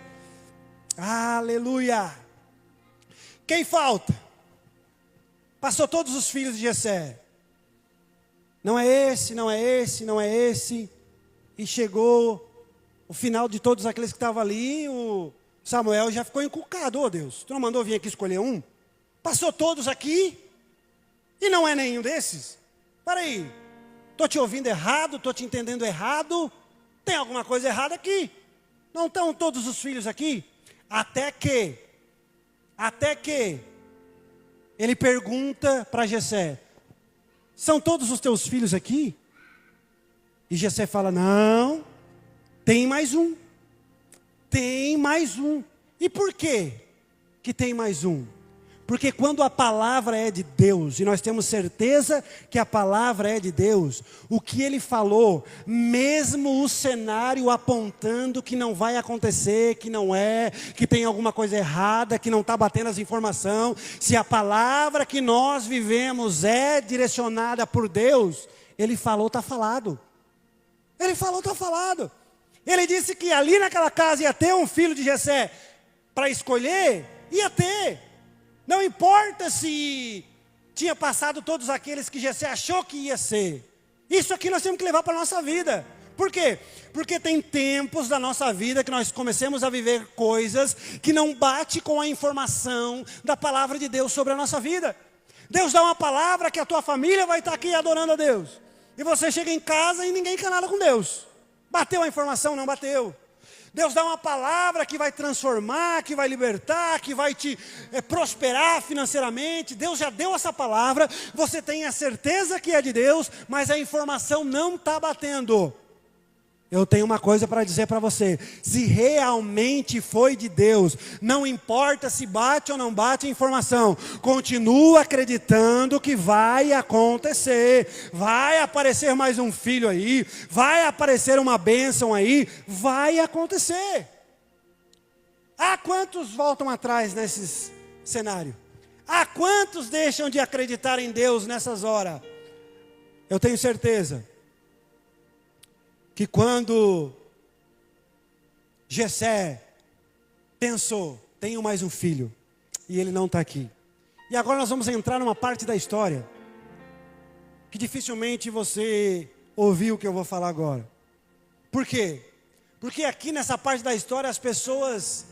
Aleluia! Quem falta? Passou todos os filhos de Jessé. Não é esse, não é esse, não é esse. E chegou o final de todos aqueles que estavam ali, o Samuel já ficou encucado. Oh Deus, tu não mandou vir aqui escolher um? Passou todos aqui e não é nenhum desses? Para aí, estou te ouvindo errado, estou te entendendo errado. Tem alguma coisa errada aqui. Não estão todos os filhos aqui? Até que ele pergunta para Jessé: são todos os teus filhos aqui? E Jessé fala: não, tem mais um. Tem mais um. E por quê que tem mais um? Porque quando a palavra é de Deus, e nós temos certeza que a palavra é de Deus, o que ele falou, mesmo o cenário apontando que não vai acontecer, que não é, que tem alguma coisa errada, que não está batendo as informações, se a palavra que nós vivemos é direcionada por Deus, ele falou, está falado. Ele falou, está falado. Ele disse que ali naquela casa ia ter um filho de Jessé para escolher, ia ter. Não importa se tinha passado todos aqueles que Jessé achou que ia ser. Isso aqui nós temos que levar para a nossa vida. Por quê? Porque tem tempos da nossa vida que nós comecemos a viver coisas que não bate com a informação da palavra de Deus sobre a nossa vida. Deus dá uma palavra que a tua família vai estar aqui adorando a Deus. E você chega em casa e ninguém quer nada com Deus. Bateu a informação? Não bateu. Deus dá uma palavra que vai transformar, que vai libertar, que vai te prosperar financeiramente. Deus já deu essa palavra, você tem a certeza que é de Deus, mas a informação não está batendo. Eu tenho uma coisa para dizer para você: se realmente foi de Deus, não importa se bate ou não bate a informação, continua acreditando que vai acontecer, vai aparecer mais um filho aí, vai aparecer uma bênção aí, vai acontecer. Há quantos voltam atrás nesse cenário? Há quantos deixam de acreditar em Deus nessas horas? Eu tenho certeza que quando Jessé pensou, tenho mais um filho, e ele não está aqui. E agora nós vamos entrar numa parte da história que dificilmente você ouviu o que eu vou falar agora. Por quê? Porque aqui nessa parte da história as pessoas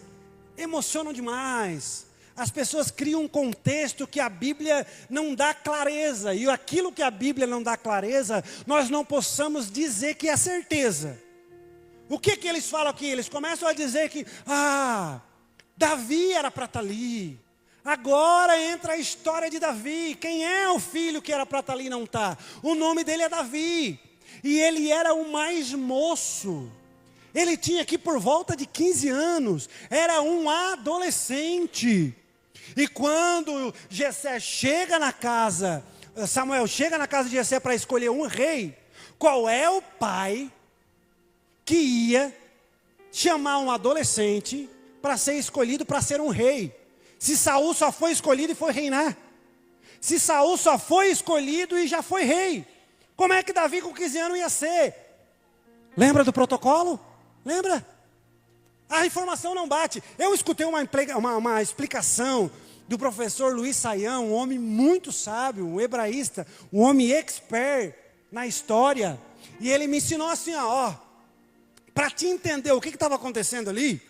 emocionam demais. As pessoas criam um contexto que a Bíblia não dá clareza. E aquilo que a Bíblia não dá clareza, nós não possamos dizer que é certeza. O que eles falam aqui? Eles começam a dizer que, Davi era para estar ali. Agora entra a história de Davi. Quem é o filho que era para estar ali e não está? O nome dele é Davi. E ele era o mais moço. Ele tinha aqui por volta de 15 anos. Era um adolescente. E quando Jessé chega na casa, Samuel chega na casa de Jessé para escolher um rei, qual é o pai que ia chamar um adolescente para ser escolhido para ser um rei? Se Saul só foi escolhido e foi reinar. Se Saul só foi escolhido e já foi rei. Como é que Davi com 15 anos ia ser? Lembra do protocolo? Lembra? A informação não bate. Eu escutei uma explicação do professor Luiz Saião, um homem muito sábio, um hebraísta, um homem expert na história. E ele me ensinou assim, para te entender o que estava acontecendo ali,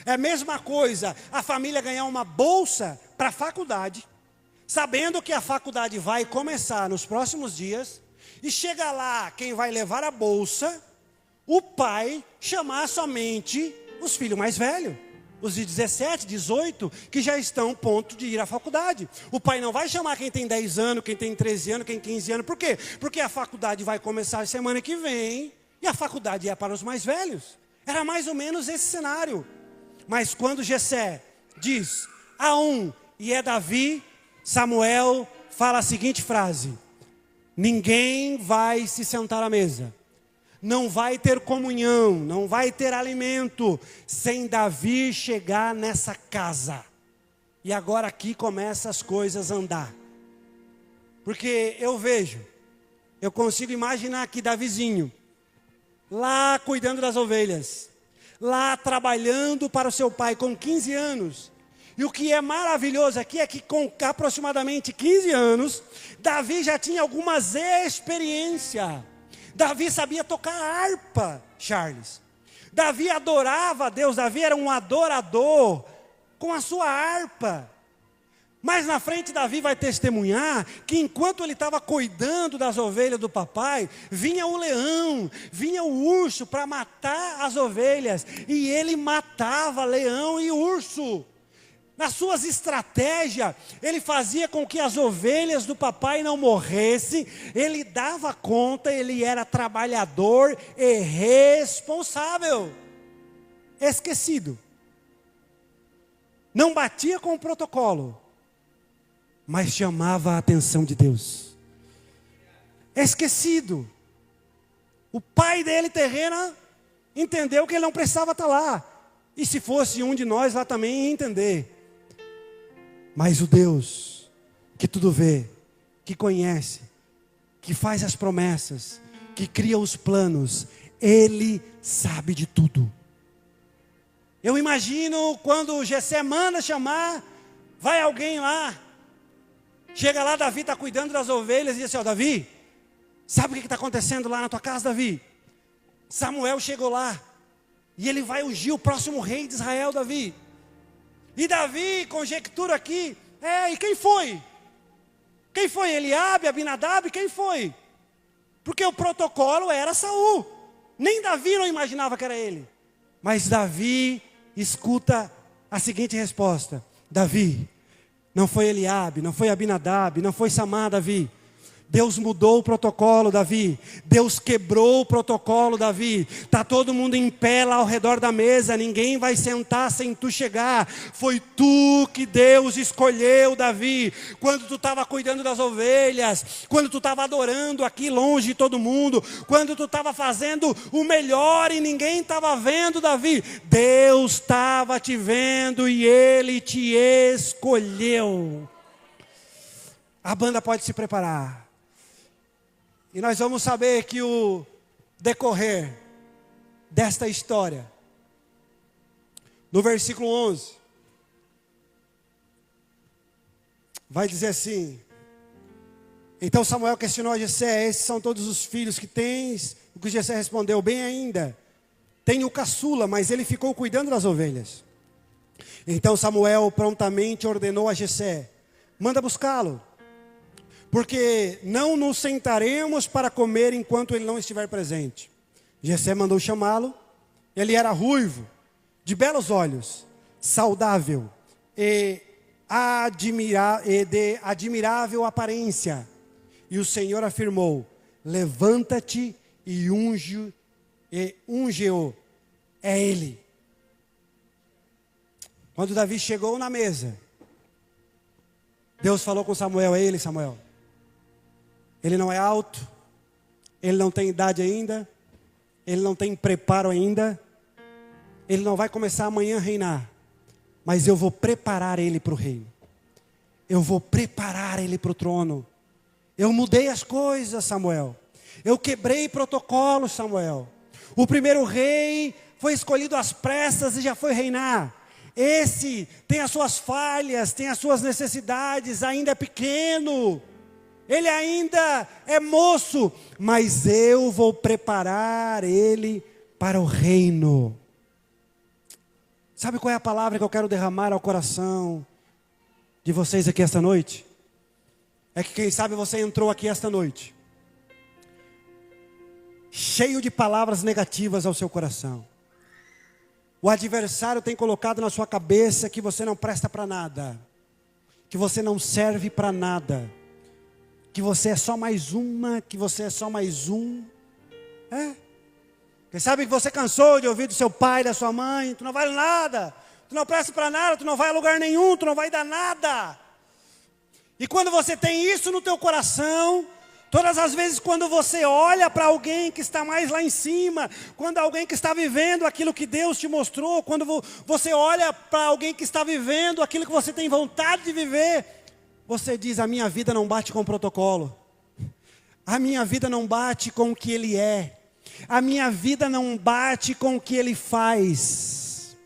é a mesma coisa a família ganhar uma bolsa para a faculdade, sabendo que a faculdade vai começar nos próximos dias, e chega lá quem vai levar a bolsa, o pai chamar somente os filhos mais velhos, os de 17, 18, que já estão a ponto de ir à faculdade. O pai não vai chamar quem tem 10 anos, quem tem 13 anos, quem tem 15 anos. Por quê? Porque a faculdade vai começar semana que vem, e a faculdade é para os mais velhos. Era mais ou menos esse cenário. Mas quando Jessé diz, há um, e é Davi, Samuel fala a seguinte frase: ninguém vai se sentar à mesa. Não vai ter comunhão, não vai ter alimento, sem Davi chegar nessa casa. E agora aqui começam as coisas a andar. Porque eu consigo imaginar que Davizinho, lá cuidando das ovelhas, lá trabalhando para o seu pai com 15 anos. E o que é maravilhoso aqui é que com aproximadamente 15 anos, Davi já tinha algumas experiências. Davi sabia tocar harpa, Charles. Davi adorava a Deus, Davi era um adorador com a sua harpa. Mas na frente Davi vai testemunhar que enquanto ele estava cuidando das ovelhas do papai, vinha o leão, vinha o urso para matar as ovelhas. E ele matava leão e urso. nas suas estratégias, ele fazia com que as ovelhas do papai não morressem, ele dava conta, ele era trabalhador e responsável. Esquecido. Não batia com o protocolo, mas chamava a atenção de Deus. Esquecido. O pai dele, terreno, entendeu que ele não precisava estar lá. E se fosse um de nós lá também ia entender. Mas o Deus que tudo vê, que conhece, que faz as promessas, que cria os planos, Ele sabe de tudo. Eu imagino quando Jessé manda chamar, vai alguém lá, chega lá, Davi está cuidando das ovelhas e diz assim, ó, Davi, sabe o que está acontecendo lá na tua casa, Davi? Samuel chegou lá, e ele vai ungir o próximo rei de Israel, Davi. E Davi conjectura aqui, e quem foi? Quem foi? Eliabe, Abinadab, quem foi? Porque o protocolo era Saul. Nem Davi não imaginava que era ele. Mas Davi escuta a seguinte resposta. Davi, não foi Eliabe, não foi Abinadab, não foi Samar, Davi. Deus mudou o protocolo, Davi. Deus quebrou o protocolo, Davi. Está todo mundo em pé lá ao redor da mesa. Ninguém vai sentar sem tu chegar. Foi tu que Deus escolheu, Davi. Quando tu estava cuidando das ovelhas. Quando tu estava adorando aqui longe de todo mundo. Quando tu estava fazendo o melhor e ninguém estava vendo, Davi. Deus estava te vendo e Ele te escolheu. A banda pode se preparar. E nós vamos saber que o decorrer desta história, no versículo 11, vai dizer assim, então Samuel questionou a Jessé, esses são todos os filhos que tens? O que Jessé respondeu, bem ainda, tenho o caçula, mas ele ficou cuidando das ovelhas. Então Samuel prontamente ordenou a Jessé, manda buscá-lo. Porque não nos sentaremos para comer enquanto ele não estiver presente. Jessé mandou chamá-lo. Ele era ruivo, de belos olhos, saudável e de admirável aparência. E o Senhor afirmou, levanta-te e unge-o. É ele. Quando Davi chegou na mesa, Deus falou com Samuel, é ele, Samuel. Ele não é alto, ele não tem idade ainda, ele não tem preparo ainda, ele não vai começar amanhã a reinar, mas eu vou preparar ele para o reino, eu vou preparar ele para o trono. Eu mudei as coisas, Samuel, eu quebrei protocolos, Samuel. O primeiro rei foi escolhido às pressas e já foi reinar. Esse tem as suas falhas, tem as suas necessidades, ainda é pequeno. Ele ainda é moço, mas eu vou preparar ele para o reino. Sabe qual é a palavra que eu quero derramar ao coração de vocês aqui esta noite? É que quem sabe você entrou aqui esta noite cheio de palavras negativas ao seu coração. O adversário tem colocado na sua cabeça que você não presta para nada, que você não serve para nada, que você é só mais uma, que você é só mais um. Quem sabe que você cansou de ouvir do seu pai, da sua mãe, tu não vale nada, tu não presta para nada, tu não vai a lugar nenhum, tu não vai dar nada. E quando você tem isso no teu coração, todas as vezes quando você olha para alguém que está mais lá em cima, quando alguém que está vivendo aquilo que Deus te mostrou, quando você olha para alguém que está vivendo aquilo que você tem vontade de viver, você diz, a minha vida não bate com o protocolo. A minha vida não bate com o que ele é. A minha vida não bate com o que ele faz.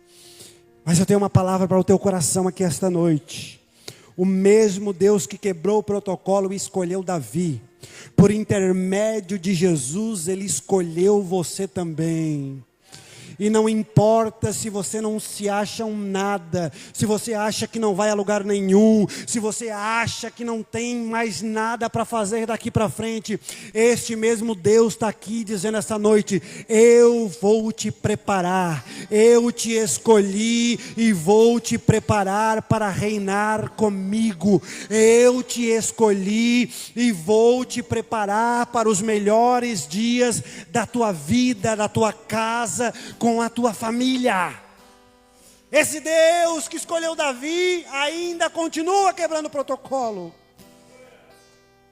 Mas eu tenho uma palavra para o teu coração aqui esta noite. O mesmo Deus que quebrou o protocolo e escolheu Davi, por intermédio de Jesus, ele escolheu você também. E não importa se você não se acha um nada, se você acha que não vai a lugar nenhum, se você acha que não tem mais nada para fazer daqui para frente, este mesmo Deus está aqui dizendo essa noite: eu vou te preparar, eu te escolhi e vou te preparar para reinar comigo. Eu te escolhi e vou te preparar para os melhores dias da tua vida, da tua casa, com a tua família. Esse Deus que escolheu Davi ainda continua quebrando o protocolo.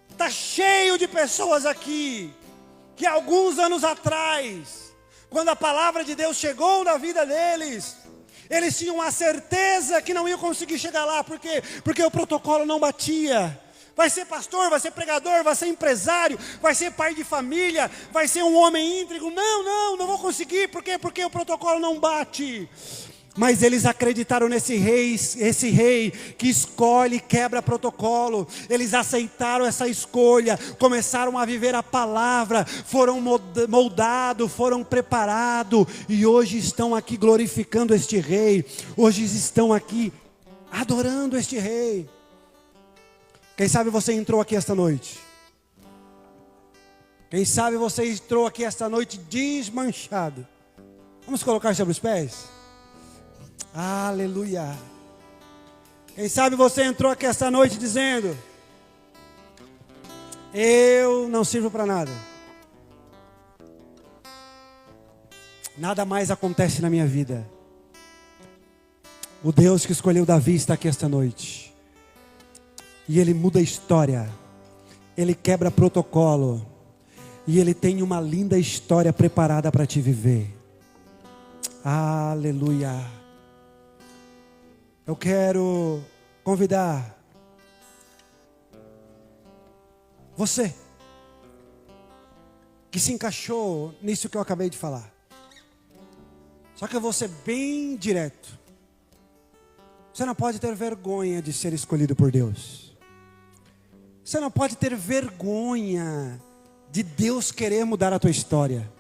Está cheio de pessoas aqui que alguns anos atrás, quando a palavra de Deus chegou na vida deles, eles tinham a certeza que não iam conseguir chegar lá. Por quê? Porque o protocolo não batia. Vai ser pastor, vai ser pregador, vai ser empresário, vai ser pai de família, vai ser um homem íntegro. Não vou conseguir. Por quê? Porque o protocolo não bate. Mas eles acreditaram nesse rei, esse rei que escolhe e quebra protocolo. Eles aceitaram essa escolha, começaram a viver a palavra, foram moldados, foram preparados, e hoje estão aqui glorificando este rei, hoje estão aqui adorando este rei. Quem sabe você entrou aqui esta noite? Quem sabe você entrou aqui esta noite desmanchado? Vamos colocar sobre os pés? Aleluia. Quem sabe você entrou aqui esta noite dizendo: eu não sirvo para nada. Nada mais acontece na minha vida. O Deus que escolheu Davi está aqui esta noite. E Ele muda a história. Ele quebra protocolo. E Ele tem uma linda história preparada para te viver. Aleluia. Eu quero convidar você que se encaixou nisso que eu acabei de falar. Só que eu vou ser bem direto. Você não pode ter vergonha de ser escolhido por Deus. Você não pode ter vergonha de Deus querer mudar a tua história.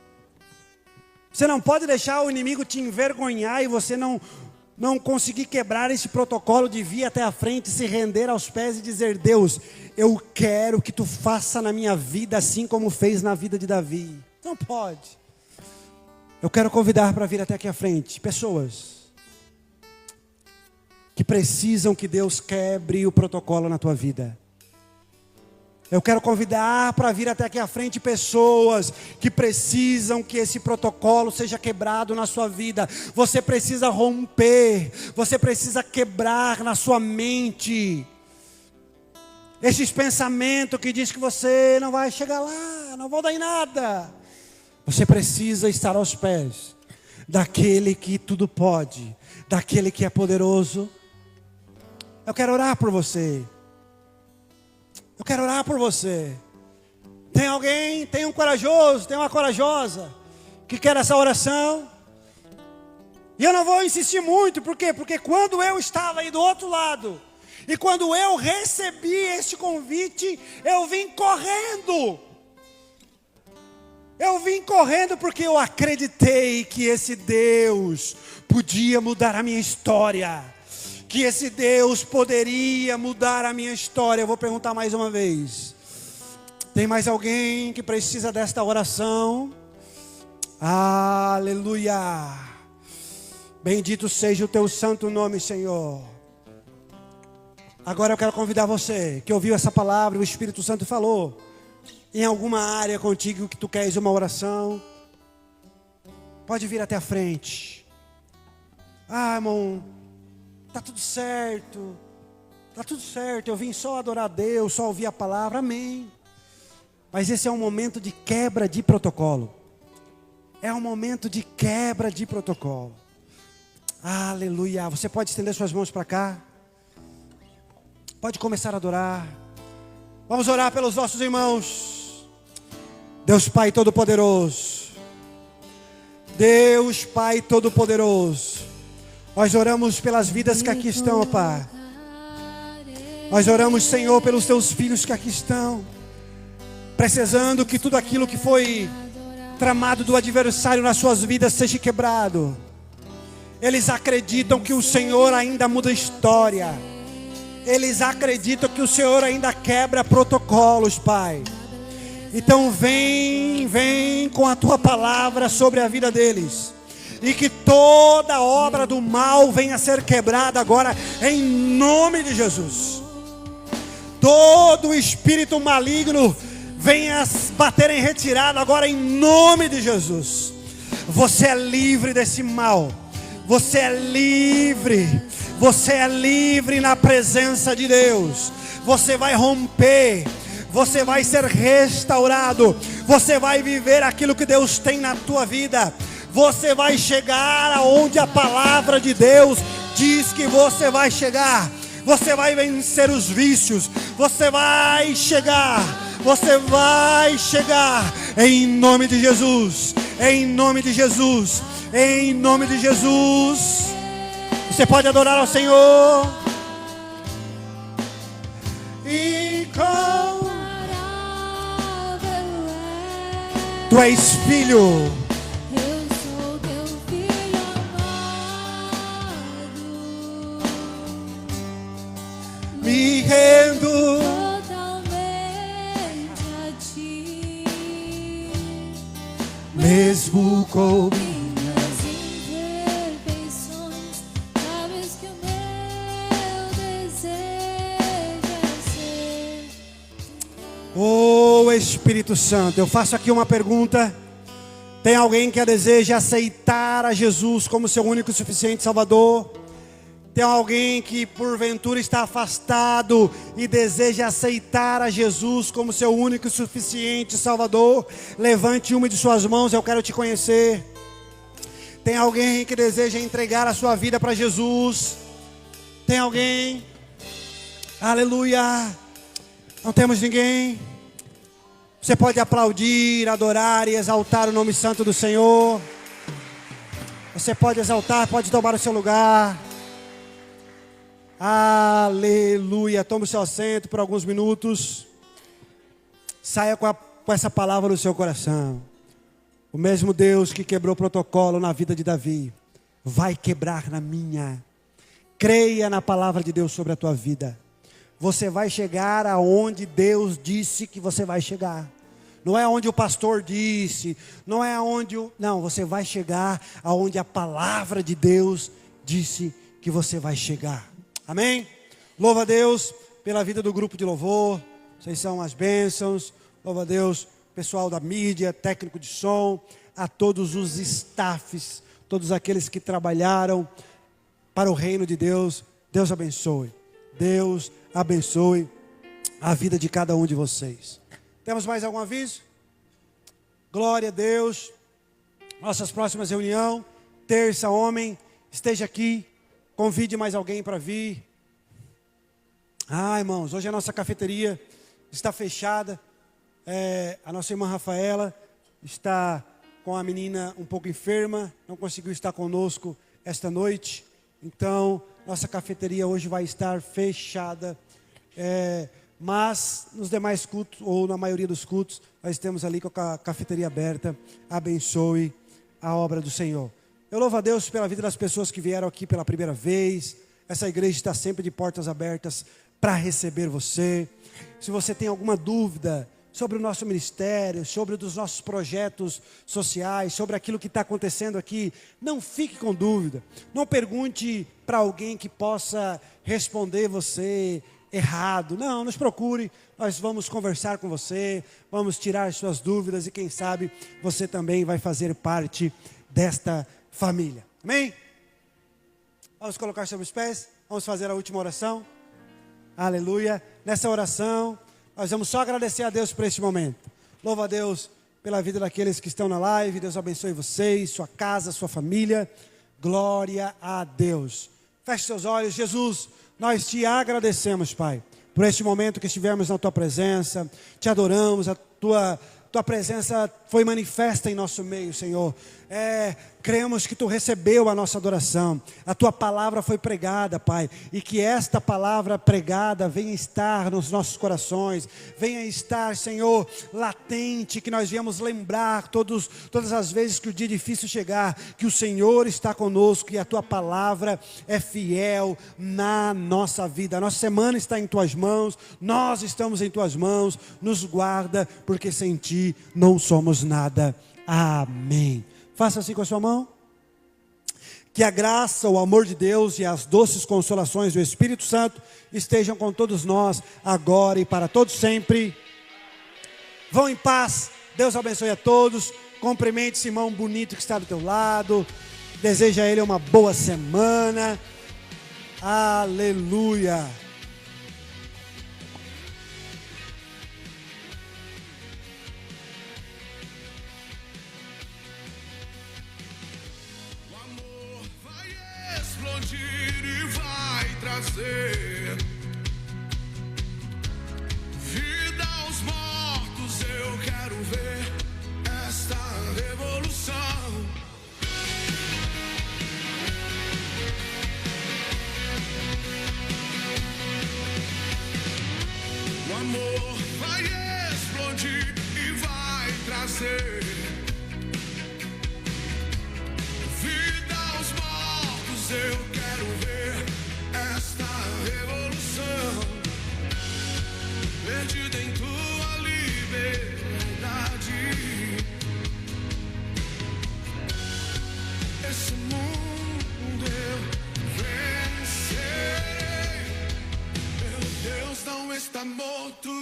Você não pode deixar o inimigo te envergonhar e você não conseguir quebrar esse protocolo de vir até a frente, se render aos pés e dizer: Deus, eu quero que tu faça na minha vida assim como fez na vida de Davi. Não pode. Eu quero convidar para vir até aqui à frente pessoas que precisam que Deus quebre o protocolo na tua vida. Eu quero convidar para vir até aqui à frente pessoas que precisam que esse protocolo seja quebrado na sua vida. Você precisa romper, você precisa quebrar na sua mente esses pensamentos que diz que você não vai chegar lá, não vou dar em nada. Você precisa estar aos pés daquele que tudo pode, daquele que é poderoso. Eu quero orar por você. Eu quero orar por você. Tem alguém, tem um corajoso, tem uma corajosa que quer essa oração? E eu não vou insistir muito, por quê? Porque quando eu estava aí do outro lado, e quando eu recebi este convite, eu vim correndo. Eu vim correndo porque eu acreditei que esse Deus podia mudar a minha história. Que esse Deus poderia mudar a minha história. Eu vou perguntar mais uma vez. Tem mais alguém que precisa desta oração? Aleluia. Bendito seja o teu santo nome, Senhor. Agora eu quero convidar você que ouviu essa palavra, o Espírito Santo falou em alguma área contigo que tu queres uma oração. Pode vir até a frente. Irmão, está tudo certo, eu vim só adorar a Deus, só ouvir a palavra, amém. Mas esse é um momento de quebra de protocolo. É um momento de quebra de protocolo. Aleluia. Você pode estender suas mãos para cá. Pode começar a adorar. Vamos orar pelos nossos irmãos. Deus Pai Todo-Poderoso. Deus Pai Todo-Poderoso. Nós oramos pelas vidas que aqui estão, Pai. Nós oramos, Senhor, pelos teus filhos que aqui estão, precisando que tudo aquilo que foi tramado do adversário nas suas vidas seja quebrado. Eles acreditam que o Senhor ainda muda a história. Eles acreditam que o Senhor ainda quebra protocolos, Pai. Então vem com a tua palavra sobre a vida deles. E que toda obra do mal venha a ser quebrada agora, em nome de Jesus. Todo espírito maligno venha bater em retirada agora, em nome de Jesus. Você é livre desse mal. Você é livre. Você é livre na presença de Deus. Você vai romper. Você vai ser restaurado. Você vai viver aquilo que Deus tem na tua vida. Você vai chegar aonde a palavra de Deus diz que você vai chegar. Você vai vencer os vícios. Você vai chegar. Você vai chegar. Em nome de Jesus. Em nome de Jesus. Em nome de Jesus. Você pode adorar ao Senhor. Tu és filho. Eu sou teu filho amado. Me rendo Totalmente a ti. mesmo com Minhas imperfeições, sabes que o meu desejo é ser. Oh Espírito Santo, eu faço aqui uma pergunta. Tem alguém que deseja aceitar a Jesus como seu único e suficiente Salvador? Tem alguém que porventura está afastado e deseja aceitar a Jesus como seu único e suficiente Salvador? Levante uma de suas mãos, eu quero te conhecer. Tem alguém que deseja entregar a sua vida para Jesus? Tem alguém? Aleluia! Não temos ninguém? Você pode aplaudir, adorar e exaltar o nome santo do Senhor. Você pode exaltar, pode tomar o seu lugar. Aleluia. Tome o seu assento por alguns minutos. Saia com essa palavra no seu coração. O mesmo Deus que quebrou o protocolo na vida de Davi vai quebrar na minha. Creia na palavra de Deus sobre a tua vida. Você vai chegar aonde Deus disse que você vai chegar. Não é onde o pastor disse, não é onde não, você vai chegar aonde a palavra de Deus disse que você vai chegar. Amém? Louva a Deus pela vida do grupo de louvor. Vocês são as bênçãos. Louva a Deus, pessoal da mídia, técnico de som, a todos os staffs, todos aqueles que trabalharam para o reino de Deus. Deus abençoe. Deus abençoe a vida de cada um de vocês. Temos mais algum aviso? Glória a Deus. Nossas próximas reuniões, terça, homem, esteja aqui. Convide mais alguém para vir. Irmãos, hoje a nossa cafeteria está fechada. A nossa irmã Rafaela está com a menina um pouco enferma, não conseguiu estar conosco esta noite. Então, nossa cafeteria hoje vai estar fechada. Mas nos demais cultos, ou na maioria dos cultos, nós temos ali com a cafeteria aberta. Abençoe a obra do Senhor. Eu louvo a Deus pela vida das pessoas que vieram aqui pela primeira vez. Essa igreja está sempre de portas abertas para receber você. Se você tem alguma dúvida sobre o nosso ministério, sobre os nossos projetos sociais, sobre aquilo que está acontecendo aqui, não fique com dúvida. Não pergunte para alguém que possa responder você errado. Não, nos procure, nós vamos conversar com você, vamos tirar suas dúvidas e quem sabe você também vai fazer parte desta família. Amém? Vamos colocar sobre os pés, vamos fazer a última oração. Aleluia. Nessa oração, nós vamos só agradecer a Deus por este momento. Louva a Deus pela vida daqueles que estão na live. Deus abençoe vocês, sua casa, sua família. Glória a Deus. Feche seus olhos. Jesus, nós te agradecemos, Pai, por este momento que estivemos na Tua presença. Te adoramos, a Tua Tua presença foi manifesta em nosso meio, Senhor. Cremos que Tu recebeu a nossa adoração. A Tua palavra foi pregada, Pai. E que esta palavra pregada venha estar nos nossos corações. Venha estar, Senhor, latente. Que nós viemos lembrar todas as vezes que o dia difícil chegar. Que o Senhor está conosco e a Tua palavra é fiel na nossa vida. A nossa semana está em Tuas mãos. Nós estamos em Tuas mãos. Nos guarda, porque sem Ti não somos nada. Amém. Faça assim com a sua mão. Que a graça, o amor de Deus e as doces consolações do Espírito Santo estejam com todos nós, agora e para todos sempre. Vão em paz. Deus abençoe a todos. Cumprimente esse irmão bonito que está do teu lado. Deseja a ele uma boa semana. Aleluia. Vida aos mortos, eu quero ver esta revolução. O amor vai explodir e vai trazer vida aos mortos, eu quero ver esta revolução, perdida em tua liberdade. Esse mundo eu vencerei. Meu Deus não está morto.